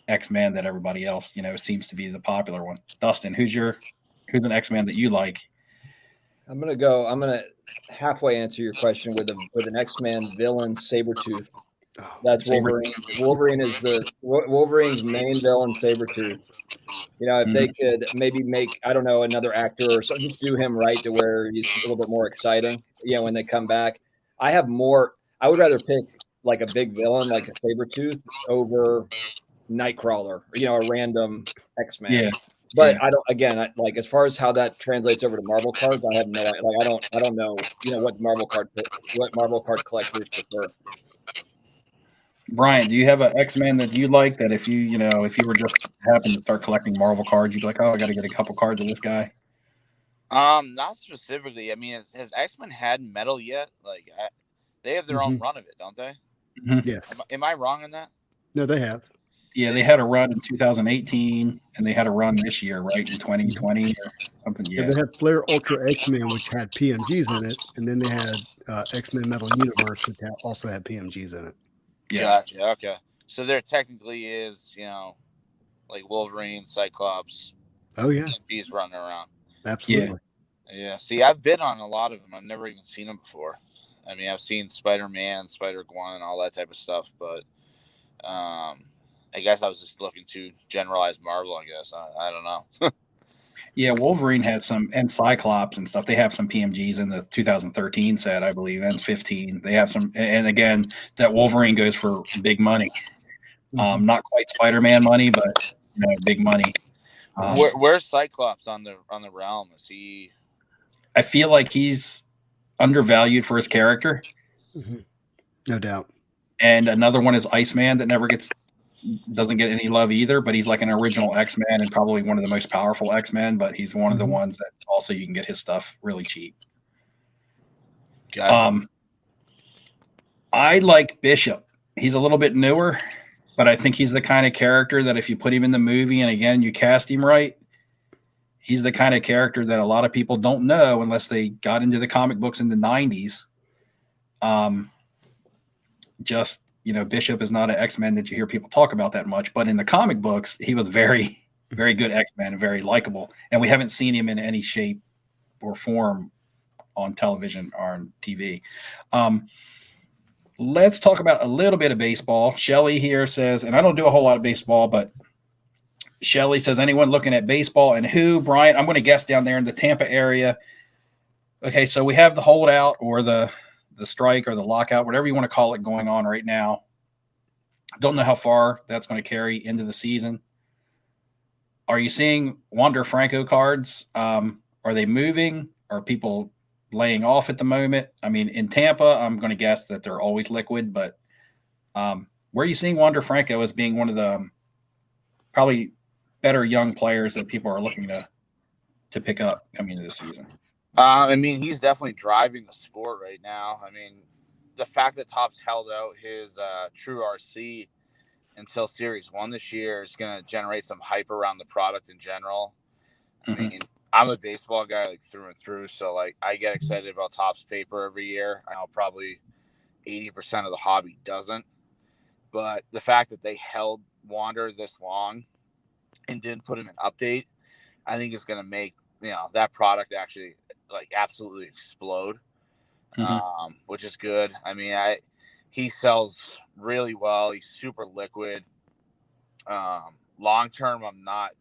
[SPEAKER 1] X-Men that everybody else seems to be the popular one? Dustin, who's an X-Men that you like?
[SPEAKER 4] I'm gonna halfway answer your question with an X-Men villain, Sabretooth. That's Wolverine. Wolverine is Wolverine's main villain, Sabretooth. If they could maybe make, I don't know, another actor or something, do him right to where he's a little bit more exciting. When they come back, I would rather pick like a big villain like a Sabretooth over Nightcrawler, a random X-Men. Yeah. But I don't. Again, like as far as how that translates over to Marvel cards, I have no idea. Like I don't know. What Marvel card collectors prefer.
[SPEAKER 1] Brian, do you have an X-Men that you like that if you were just happen to start collecting Marvel cards, you'd be like, oh, I got to get a couple cards of this guy?
[SPEAKER 3] Not specifically. I mean, has X-Men had metal yet? Like, they have their own run of it, don't they?
[SPEAKER 2] Yes.
[SPEAKER 3] Am I wrong on that?
[SPEAKER 2] No, they have.
[SPEAKER 1] Yeah, they had a run in 2018, and they had a run this year, right, in 2020 or something.
[SPEAKER 2] Yeah,
[SPEAKER 1] Yeah,
[SPEAKER 2] they had Flair Ultra X-Men, which had PMGs in it, and then they had X-Men Metal Universe, which also had PMGs in it.
[SPEAKER 1] yeah,
[SPEAKER 3] Gotcha. Okay. So there technically is, like Wolverine, Cyclops,
[SPEAKER 2] Oh yeah,
[SPEAKER 3] PMPs running around.
[SPEAKER 2] absolutely.
[SPEAKER 3] Yeah. See, I've been on a lot of them. I've never even seen them before. I mean, I've seen Spider-Man, Spider-Gwen, all that type of stuff, but I guess I was just looking to generalize Marvel. I guess I don't know.
[SPEAKER 1] yeah. Wolverine had some, and Cyclops and stuff. They have some PMGs in the 2013 set, I believe, and 15. They have some, and again, that Wolverine goes for big money. Not quite Spider-Man money, but big money.
[SPEAKER 3] Where's Cyclops on the realm? Is he?
[SPEAKER 1] I feel like he's undervalued for his character.
[SPEAKER 2] No doubt.
[SPEAKER 1] And another one is Iceman that doesn't get any love either, but he's like an original X-Men and probably one of the most powerful X-Men, but he's one of the ones that also you can get his stuff really cheap.
[SPEAKER 3] Gotcha.
[SPEAKER 1] I like Bishop. He's a little bit newer, but I think he's the kind of character that if you put him in the movie and again you cast him right, he's the kind of character that a lot of people don't know unless they got into the comic books in the 90s. Bishop is not an X-Men that you hear people talk about that much, but in the comic books, he was very, very good X-Men and very likable. And we haven't seen him in any shape or form on television or on TV. Let's talk about a little bit of baseball. Shelly here says, and I don't do a whole lot of baseball, but Shelly says, anyone looking at baseball and who? Brian, I'm going to guess down there in the Tampa area. Okay, so we have the holdout or the strike or the lockout, whatever you want to call it, going on right now. Don't know how far that's going to carry into the season. Are you seeing Wander Franco cards? Are they moving? Are people laying off at the moment? I mean, in Tampa, I'm going to guess that they're always liquid, but where are you seeing Wander Franco as being one of the probably better young players that people are looking to pick up coming into the season?
[SPEAKER 3] I mean, he's definitely driving the sport right now. I mean, the fact that Topps held out his True RC until Series 1 this year is going to generate some hype around the product in general. I mean, I'm a baseball guy like through and through, so like I get excited about Topps paper every year. I know probably 80% of the hobby doesn't, but the fact that they held Wander this long and didn't put him in update, I think is going to make that product actually like absolutely explode, which is good. I mean, he sells really well. He's super liquid. Long term, I'm not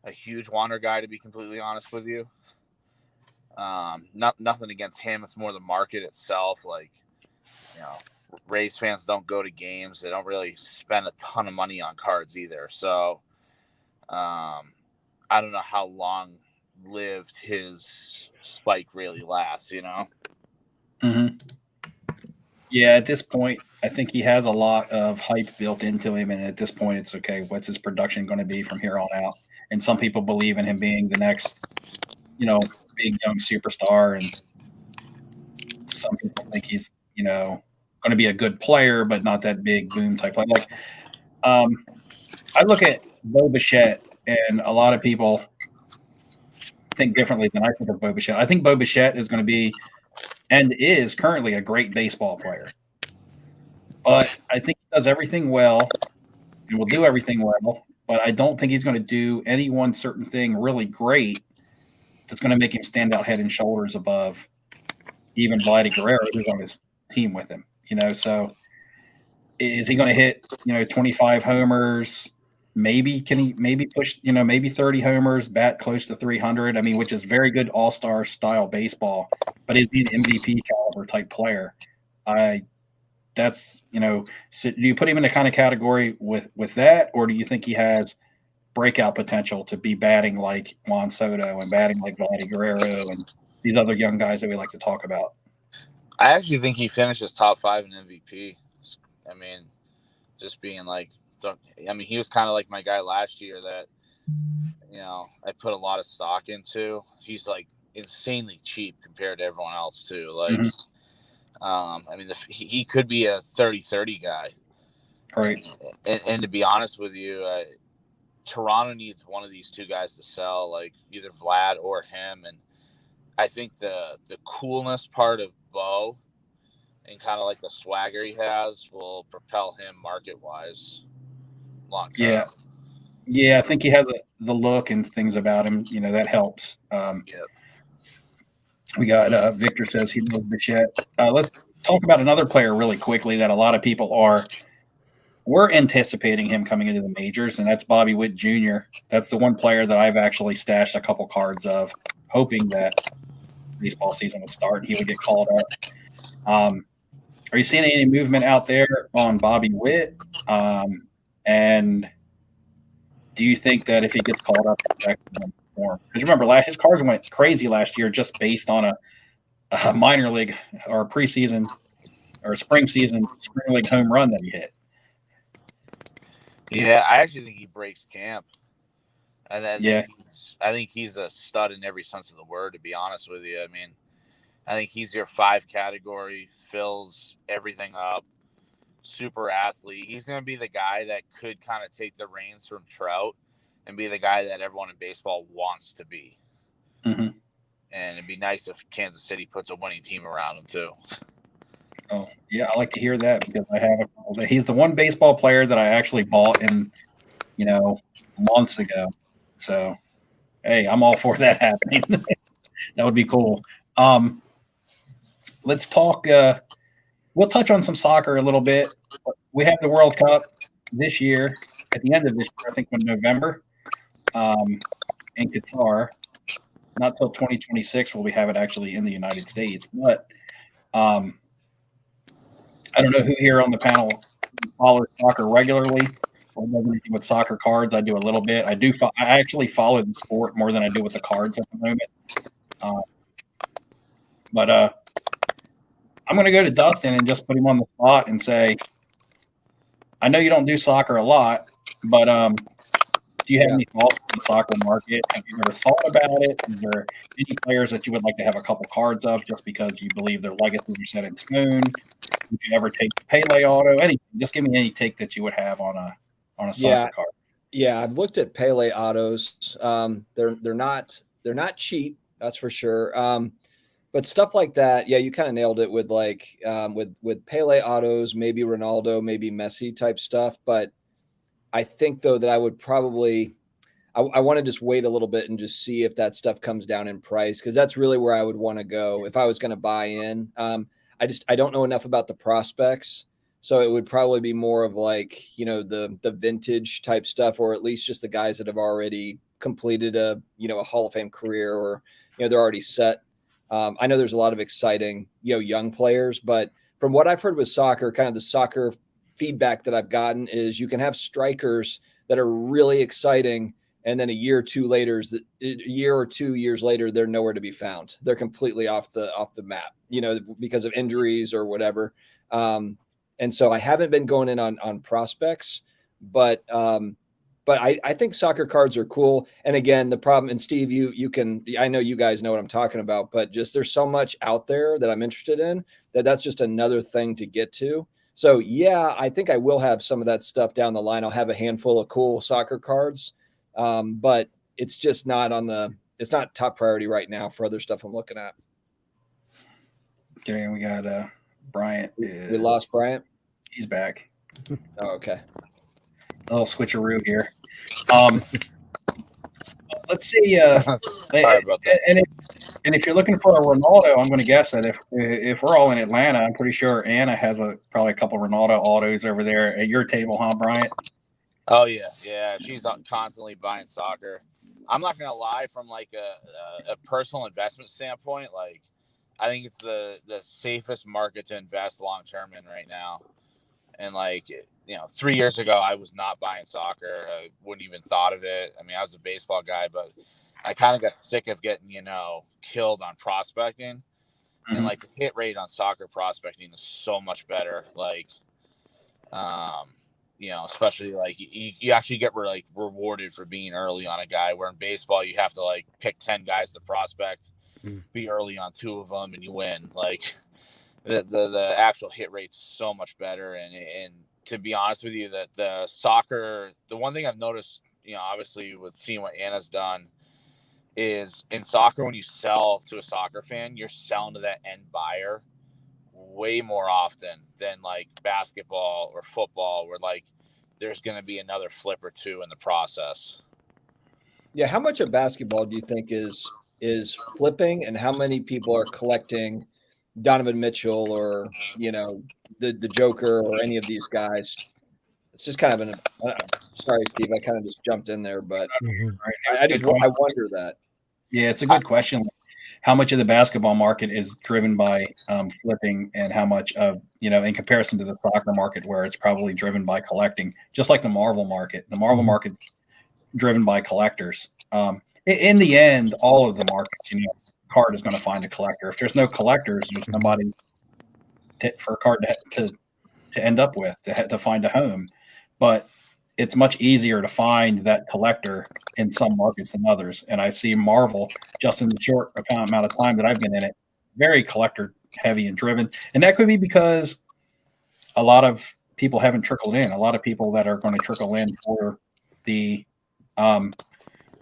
[SPEAKER 3] a huge Wander guy, to be completely honest with you. Nothing against him. It's more the market itself. Like, Rays fans don't go to games. They don't really spend a ton of money on cards either. So, I don't know how long lived his spike really lasts,
[SPEAKER 1] Yeah, at this point, I think he has a lot of hype built into him, and at this point, it's okay. What's his production going to be from here on out? And some people believe in him being the next, big young superstar, and some people think he's, going to be a good player, but not that big boom type player. Like, I look at Bo Bichette, and a lot of people think differently than I think of Bo Bichette. I think Bo Bichette is going to be and is currently a great baseball player. But I think he does everything well and will do everything well. But I don't think he's going to do any one certain thing really great that's going to make him stand out head and shoulders above even Vladdy Guerrero, who's on his team with him. So is he going to hit 25 homers? Maybe can he maybe push maybe 30 homers, bat close to 300? I mean, which is very good all-star style baseball. But is he an MVP caliber type player? So do you put him in the kind of category with that, or do you think he has breakout potential to be batting like Juan Soto and batting like Vladdy Guerrero and these other young guys that we like to talk about?
[SPEAKER 3] I actually think he finishes top 5 in MVP. I mean, just being like, he was kind of like my guy last year that, I put a lot of stock into. He's like insanely cheap compared to everyone else too. Like, he could be a 30-30 guy.
[SPEAKER 1] Right.
[SPEAKER 3] And to be honest with you, Toronto needs one of these two guys to sell, like either Vlad or him. And I think the coolness part of Bo and kind of like the swagger he has will propel him market wise long term.
[SPEAKER 1] Yeah. Yeah, I think he has the look and things about him. That helps.
[SPEAKER 3] Yep.
[SPEAKER 1] We got Victor says he loves Bichette. Let's talk about another player really quickly that a lot of people we're anticipating him coming into the majors, and that's Bobby Whitt Jr. That's the one player that I've actually stashed a couple cards of, hoping that baseball season would start and he would get called up. Are you seeing any movement out there on Bobby Whitt? And do you think that if he gets called up, because remember, his cards went crazy last year just based on a minor league or preseason or spring league home run that he hit.
[SPEAKER 3] Yeah, I actually think he breaks camp. And then
[SPEAKER 1] Yeah.
[SPEAKER 3] I think he's a stud in every sense of the word, to be honest with you. I mean, I think he's your 5 category, fills everything up, super athlete. He's going to be the guy that could kind of take the reins from Trout and be the guy that everyone in baseball wants to be.
[SPEAKER 1] Mm-hmm.
[SPEAKER 3] And it'd be nice if Kansas City puts a winning team around him too.
[SPEAKER 1] Oh, yeah, I like to hear that because I have he's the one baseball player that I actually bought in, months ago. So, hey, I'm all for that happening. That would be cool. Let's talk. We'll touch on some soccer a little bit. We have the World Cup this year, at the end of this year, I think in November, in Qatar. Not till 2026 will we have it actually in the United States. But I don't know who here on the panel follows soccer regularly or does anything with soccer cards. I do a little bit. I actually follow the sport more than I do with the cards at the moment. But I'm going to go to Dustin and just put him on the spot and say, I know you don't do soccer a lot, but do you have any thoughts on the soccer market? Have you ever thought about it? Is there any players that you would like to have a couple cards of just because you believe their legacies are set in stone? Would you ever take the Pele auto? Anything? Just give me any take that you would have on a soccer card.
[SPEAKER 4] Yeah, I've looked at Pele autos. They're not cheap, that's for sure. But stuff like that, yeah, you kind of nailed it with with Pele autos, maybe Ronaldo, maybe Messi type stuff. But I think though that I would probably I want to just wait a little bit and just see if that stuff comes down in price, because that's really where I would want to go if I was going to buy in. I don't know enough about the prospects, so it would probably be more of the vintage type stuff, or at least just the guys that have already completed a Hall of Fame career, or they're already set. I know there's a lot of exciting young players, but from what I've heard with soccer, kind of the soccer feedback that I've gotten is you can have strikers that are really exciting, and then a year or 2 years later, they're nowhere to be found. They're completely off the map, because of injuries or whatever. And so I haven't been going in on prospects, but I think soccer cards are cool. And again, the problem, and Steve, I know you guys know what I'm talking about, but just there's so much out there that I'm interested in that's just another thing to get to. So yeah, I think I will have some of that stuff down the line. I'll have a handful of cool soccer cards. But it's just not it's not top priority right now for other stuff I'm looking at.
[SPEAKER 1] Okay, we got Bryant.
[SPEAKER 4] We lost Bryant.
[SPEAKER 1] He's back.
[SPEAKER 4] Oh, okay.
[SPEAKER 1] A little switcheroo here. Let's see.
[SPEAKER 3] Sorry about that.
[SPEAKER 1] And if you're looking for a Ronaldo, I'm going to guess that if we're all in Atlanta, I'm pretty sure Anna has probably a couple Ronaldo autos over there at your table, huh, Bryant?
[SPEAKER 3] Oh yeah. She's constantly buying soccer. I'm not gonna lie, from a personal investment standpoint, I think it's the safest market to invest long term in right now. And 3 years ago, I was not buying soccer. I wouldn't even thought of it. I mean, I was a baseball guy, but I kind of got sick of getting killed on prospecting. Mm-hmm. And the hit rate on soccer prospecting is so much better. Especially you actually get rewarded for being early on a guy, where in baseball you have to pick 10 guys to prospect, be early on 2 of them, and you win. The actual hit rate's so much better, and to be honest with you, that the one thing I've noticed, obviously with seeing what Anna's done, is in soccer, when you sell to a soccer fan, you're selling to that end buyer way more often than like basketball or football, where like there's going to be another flip or two in the process.
[SPEAKER 4] Yeah, how much of basketball do you think is flipping, and how many people are collecting Donovan Mitchell or the Joker or any of these guys? It's just kind of sorry, Steve, I kind of just jumped in there, but I wonder that.
[SPEAKER 1] Yeah, it's a good question. How much of the basketball market is driven by flipping, and how much of, in comparison to the soccer market, where it's probably driven by collecting, just like the Marvel market. The Marvel market's driven by collectors. In the end, all of the markets, card is going to find a collector. If there's no collectors, there's nobody for a card to end up with, to find a home. But it's much easier to find that collector in some markets than others. And I see Marvel, just in the short amount of time that I've been in it, very collector heavy and driven. And that could be because a lot of people haven't trickled in. A lot of people that are going to trickle in for the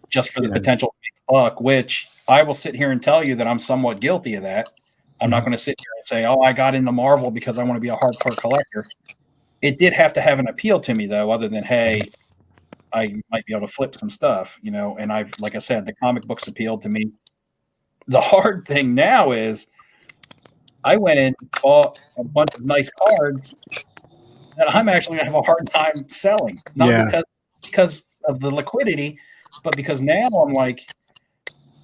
[SPEAKER 1] just for the potential buck, which I will sit here and tell you that I'm somewhat guilty of that. I'm not going to sit here and say, oh, I got into Marvel because I want to be a hardcore collector. It did have to have an appeal to me, though, other than, hey, I might be able to flip some stuff, and like I said, the comic books appealed to me. The hard thing now is I went and bought a bunch of nice cards that I'm actually going to have a hard time selling. Not because of the liquidity, but because now I'm like,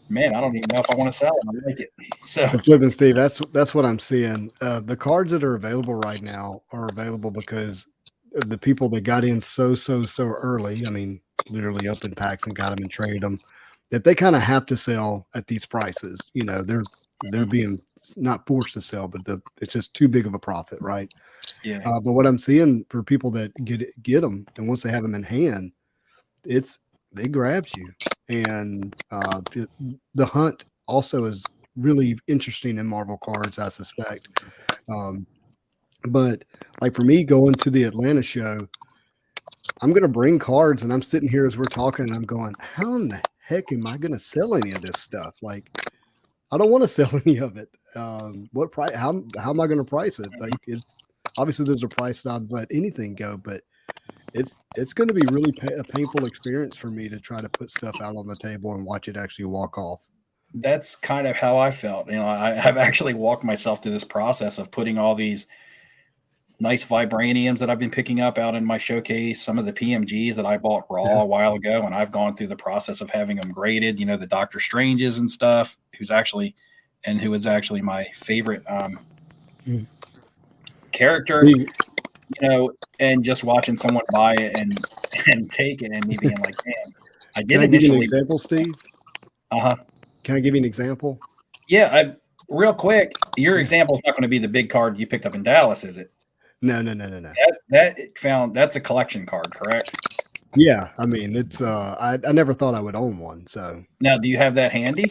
[SPEAKER 1] man, I don't even know if I want to sell them. I like it. So
[SPEAKER 2] flipping, Steve, that's what I'm seeing. The cards that are available right now are available because the people that got in so early, I mean, literally opened packs and got them and traded them, that they kind of have to sell at these prices. They're being not forced to sell, but it's just too big of a profit, right?
[SPEAKER 1] Yeah.
[SPEAKER 2] But what I'm seeing for people that get them, and once they have them in hand, they grabs you. And the hunt also is really interesting in Marvel cards, I suspect. But like for me, going to the Atlanta show, I'm going to bring cards, and I'm sitting here as we're talking, and I'm going, how in the heck am I going to sell any of this stuff? Like, I don't want to sell any of it. What price? How am I going to price it? Like, obviously there's a price that I'd let anything go, but it's going to be really a painful experience for me to try to put stuff out on the table and watch it actually walk off.
[SPEAKER 1] That's kind of how I felt. I've actually walked myself through this process of putting all these nice vibraniums that I've been picking up out in my showcase, some of the PMGs that I bought raw a while ago, and I've gone through the process of having them graded, the Doctor Stranges and stuff, who was actually my favorite character, and just watching someone buy it and take it, and me being like, damn, I did.
[SPEAKER 2] Can I give you an example, Steve? Can I give you an example?
[SPEAKER 1] Yeah, real quick. Your example is not going to be the big card you picked up in Dallas, is it?
[SPEAKER 2] No.
[SPEAKER 1] That's a collection card, correct?
[SPEAKER 2] Yeah, I mean, it's I never thought I would own one. So
[SPEAKER 1] now, do you have that handy?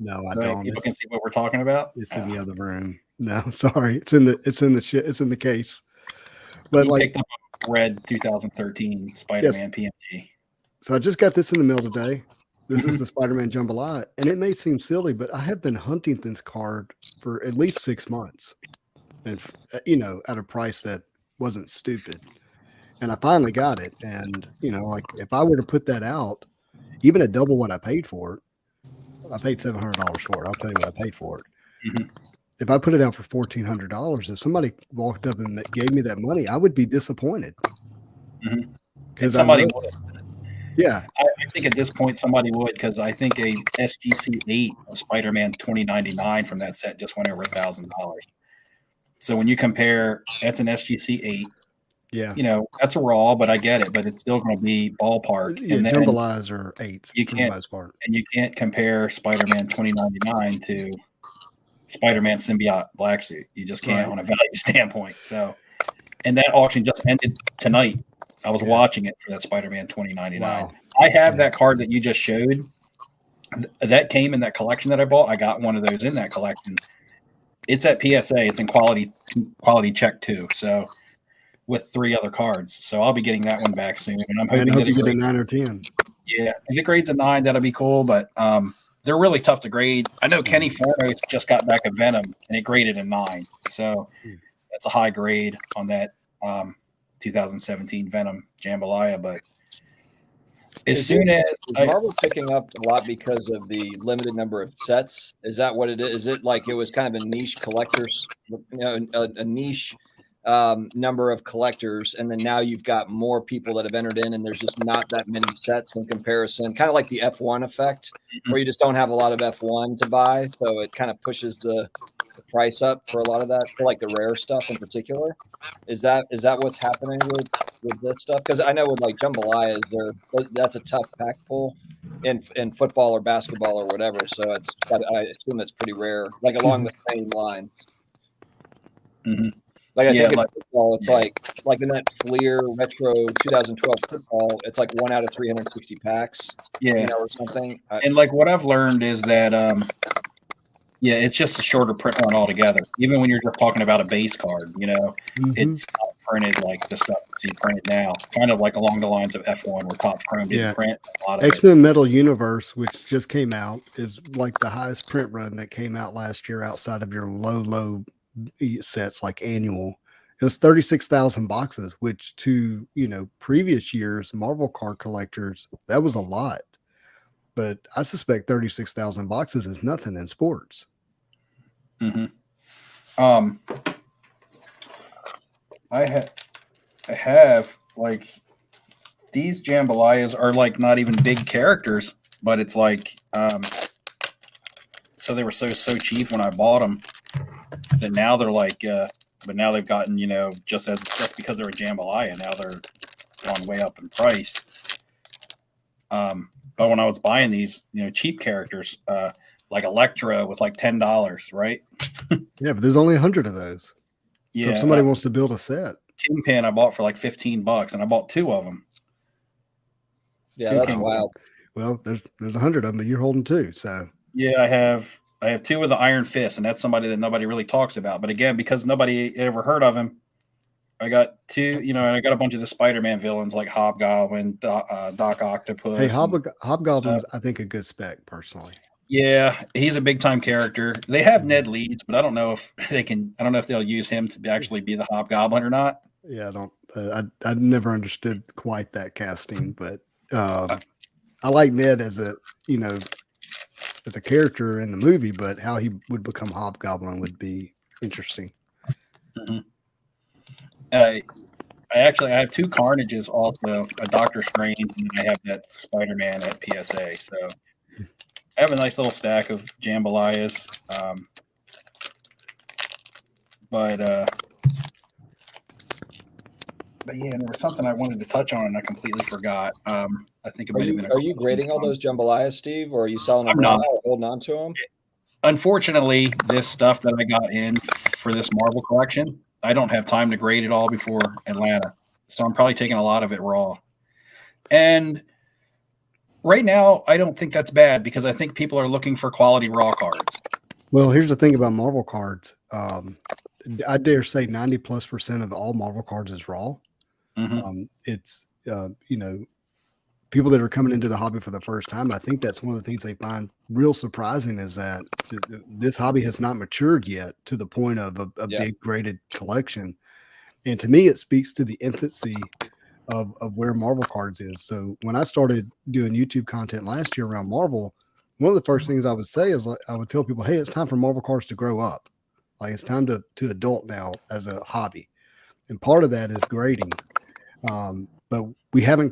[SPEAKER 2] No, I don't.
[SPEAKER 1] People can see what we're talking about.
[SPEAKER 2] It's in the other room. No, sorry, it's in the case. But
[SPEAKER 1] you picked up a red 2013 Spider-Man PMG.
[SPEAKER 2] So I just got this in the mail today. This is the Spider-Man Jambalaya, and it may seem silly, but I have been hunting this card for at least 6 months, and at a price that wasn't stupid. And I finally got it. And like if I were to put that out, even at double what I paid for it, I paid $700 for it. I'll tell you what I paid for it. Mm-hmm. If I put it out for $1,400, if somebody walked up and gave me that money, I would be disappointed.
[SPEAKER 1] Because somebody would.
[SPEAKER 2] Yeah.
[SPEAKER 1] I think at this point somebody would, because I think a SGC 8 of Spider-Man 2099 from that set just went over $1,000. So when you compare, that's an SGC 8.
[SPEAKER 2] Yeah.
[SPEAKER 1] That's a raw, but I get it. But it's still going to be ballpark.
[SPEAKER 2] Yeah, jambalayas are 8s
[SPEAKER 1] for the most part. And you can't compare Spider-Man 2099 to Spider-Man Symbiote Black Suit. You just can't on a value standpoint. So, and that auction just ended tonight. I was watching it for that Spider-Man 2099. Wow. I have that card that you just showed. That came in that collection that I bought. I got one of those in that collection. It's at PSA. It's in quality check too. So with 3 other cards. So I'll be getting that one back soon. And I'm
[SPEAKER 2] And
[SPEAKER 1] hoping
[SPEAKER 2] I hope
[SPEAKER 1] that
[SPEAKER 2] you
[SPEAKER 1] it
[SPEAKER 2] get a
[SPEAKER 1] grades,
[SPEAKER 2] 9 or 10.
[SPEAKER 1] yeah, if it grades a 9, that'll be cool. But they're really tough to grade. I know Kenny Fornos just got back a Venom, and it graded a 9. So that's a high grade on that 2017 Venom Jambalaya. But as soon as
[SPEAKER 4] is Marvel picking up a lot because of the limited number of sets? Is that what it is? Is it like it was kind of a niche collectors, a niche number of collectors, and then now you've got more people that have entered in, and there's just not that many sets in comparison, kind of like the F1 effect, where you just don't have a lot of F1 to buy, so it kind of pushes the price up for a lot of that, for like the rare stuff in particular. Is that what's happening with this stuff? Because I know with like jambalaya, that's a tough pack pull in football or basketball or whatever, so I assume it's pretty rare, like along the same lines. Like I think in football, it's like in that Fleer Retro 2012 football, it's like 1 out of 360 packs, or something.
[SPEAKER 1] And like what I've learned is that, it's just a shorter print run altogether. Even when you're just talking about a base card, it's not printed like the stuff you printed now. Kind of like along the lines of F1, where Topps Chrome didn't print a lot of
[SPEAKER 2] X-Men Metal Universe, which just came out, is like the highest print run that came out last year outside of your low sets like annual. It was 36,000 boxes, which to previous years Marvel card collectors, that was a lot. But I suspect 36,000 boxes is nothing in sports.
[SPEAKER 1] I have like these jambalayas are like not even big characters, but it's like so they were so cheap when I bought them that now they're like but now they've gotten just because they're a jambalaya, now they're gone way up in price. But when I was buying these cheap characters like Elektra was like $10, right?
[SPEAKER 2] Yeah, but there's only 100 of those.
[SPEAKER 1] Yeah,
[SPEAKER 2] so if somebody wants to build a set,
[SPEAKER 1] Kingpin I bought for like $15, and I bought 2 of them.
[SPEAKER 4] Yeah, that's wild.
[SPEAKER 2] Well, there's 100 of them, but you're holding 2. So
[SPEAKER 1] yeah, I have 2 of the Iron Fist, and that's somebody that nobody really talks about. But again, because nobody ever heard of him, I got 2. And I got a bunch of the Spider-Man villains like Hobgoblin, Doc Octopus.
[SPEAKER 2] Hey, Hobgoblin's I think a good spec personally.
[SPEAKER 1] Yeah, he's a big time character. They have Ned Leeds, but I don't know if they can. I don't know if they'll use him to actually be the Hobgoblin or not.
[SPEAKER 2] Yeah, I don't. I never understood quite that casting, but I like Ned as a character in the movie, but how he would become Hobgoblin would be interesting.
[SPEAKER 1] I have 2 Carnages also, a Doctor Strange, and I have that Spider-Man at PSA. So I have a nice little stack of jambalayas. But yeah, there was something I wanted to touch on and I completely forgot. I think it might have been.
[SPEAKER 4] Are you grading all those jambalayas, Steve, or are you selling them
[SPEAKER 1] I'm not.
[SPEAKER 4] or holding on to them?
[SPEAKER 1] Unfortunately, this stuff that I got in for this Marvel collection, I don't have time to grade it all before Atlanta. So I'm probably taking a lot of it raw. And right now, I don't think that's bad because I think people are looking for quality raw cards.
[SPEAKER 2] Well, here's the thing about Marvel cards. I dare say 90+% of all Marvel cards is raw. It's people that are coming into the hobby for the first time. I think that's one of the things they find real surprising is that this hobby has not matured yet to the point of a big graded collection. And to me, it speaks to the infancy of where Marvel cards is. So when I started doing YouTube content last year around Marvel, one of the first things I would say is I would tell people, hey, it's time for Marvel cards to grow up. Like it's time to adult now as a hobby. And part of that is grading. But we haven't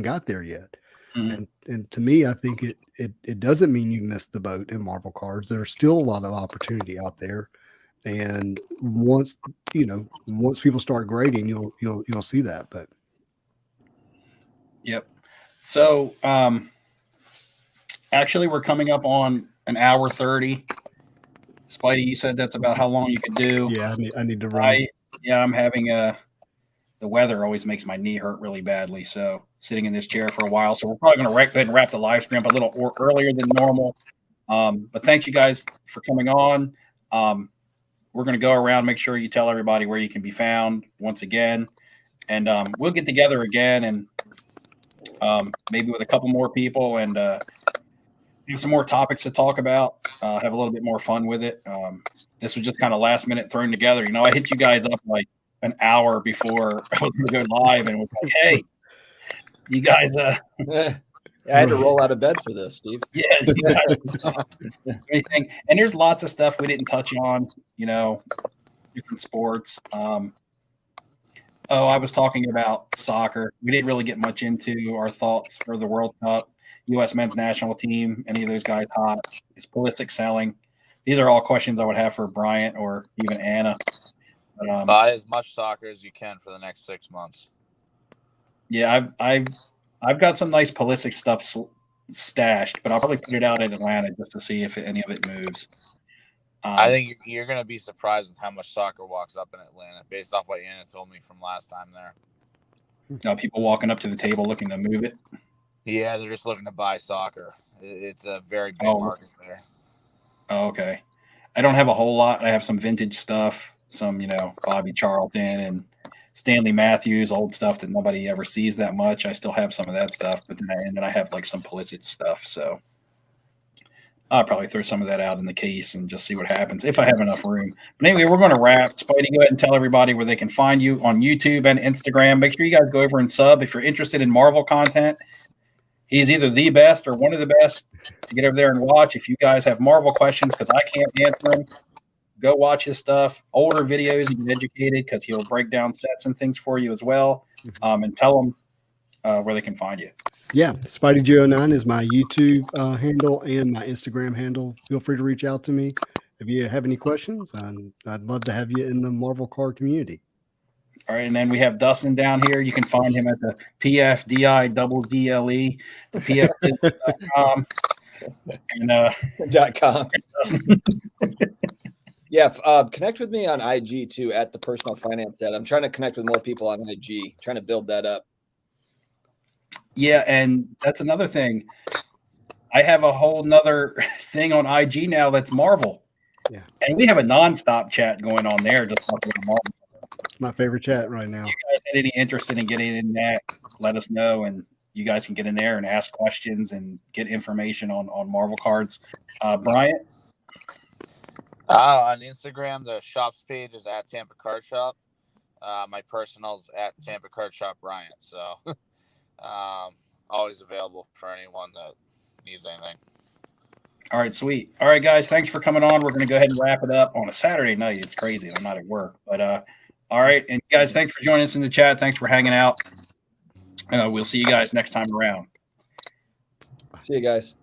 [SPEAKER 2] got there yet. And to me, I think it doesn't mean you missed the boat in Marvel cards. There's still a lot of opportunity out there. And once people start grading, you'll see that. But
[SPEAKER 1] yep. So actually we're coming up on an hour 30. Spidey, you said that's about how long you could do.
[SPEAKER 2] Yeah, I need to run.
[SPEAKER 1] I'm having the weather always makes my knee hurt really badly. So sitting in this chair for a while. So we're probably going to go ahead and wrap the live stream up a little earlier than normal. But thanks you guys for coming on. We're going to go around, make sure you tell everybody where you can be found once again. and we'll get together again and maybe with a couple more people and have some more topics to talk about. Have a little bit more fun with it. This was just kind of last minute thrown together. You know, I hit you guys up like an hour before I was going to go live and was like, hey, you guys.
[SPEAKER 4] I had to roll out of bed for this, Steve.
[SPEAKER 1] Yeah. Anything. And there's lots of stuff we didn't touch on, you know, different sports. I was talking about soccer. We didn't really get much into our thoughts for the World Cup, U.S. men's national team, any of those guys hot. Is Pulisic selling? These are all questions I would have for Bryant or even Anna. But,
[SPEAKER 3] buy as much soccer as you can for the next 6 months.
[SPEAKER 1] Yeah, I've got some nice Pulisic stuff stashed, but I'll probably put it out in Atlanta just to see if any of it moves.
[SPEAKER 3] I think you're going to be surprised with how much soccer walks up in Atlanta based off what Anna told me from last time there.
[SPEAKER 1] People walking up to the table looking to move it.
[SPEAKER 3] Yeah, they're just looking to buy soccer. It's a very big market there.
[SPEAKER 1] Oh, okay. I don't have a whole lot. I have some vintage stuff, some, you know, Bobby Charlton and Stanley Matthews, old stuff that nobody ever sees that much. I still have some of that stuff, but then I have like some Pulisic stuff. So I'll probably throw some of that out in the case and just see what happens if I have enough room. But anyway, we're going to wrap. Spidey, go ahead and tell everybody where they can find you on YouTube and Instagram. Make sure you guys go over and sub if you're interested in Marvel content. He's either the best or one of the best to get over there and watch. If you guys have Marvel questions, because I can't answer them, go watch his stuff. Older videos, you get educated because he'll break down sets and things for you as well. And tell them where they can find you.
[SPEAKER 2] Yeah, SpideyJ09 is my YouTube handle and my Instagram handle. Feel free to reach out to me if you have any questions. I'd love to have you in the Marvel card community.
[SPEAKER 1] All right, and then we have Dustin down here. You can find him at the PFDI-DDLE, the PF.com.
[SPEAKER 4] .com. Yeah, connect with me on IG too at the Personal Finance Set. I'm trying to connect with more people on IG, trying to build that up.
[SPEAKER 1] Yeah, and that's another thing. I have a whole nother thing on IG now that's Marvel.
[SPEAKER 2] Yeah,
[SPEAKER 1] and we have a nonstop chat going on there just talking about Marvel.
[SPEAKER 2] My favorite chat right now.
[SPEAKER 1] If you guys had any interest in getting in that, let us know, and you guys can get in there and ask questions and get information on Marvel cards. Bryant?
[SPEAKER 3] On Instagram, the shops page is at Tampa Card Shop. My personal's at Tampa Card Shop Bryant. So always available for anyone that needs anything.
[SPEAKER 1] All right, sweet. All right, guys, thanks for coming on. We're going to go ahead and wrap it up on a Saturday night. It's crazy. I'm not at work. But all right, and guys, thanks for joining us in the chat. Thanks for hanging out. We'll see you guys next time around.
[SPEAKER 4] See you guys.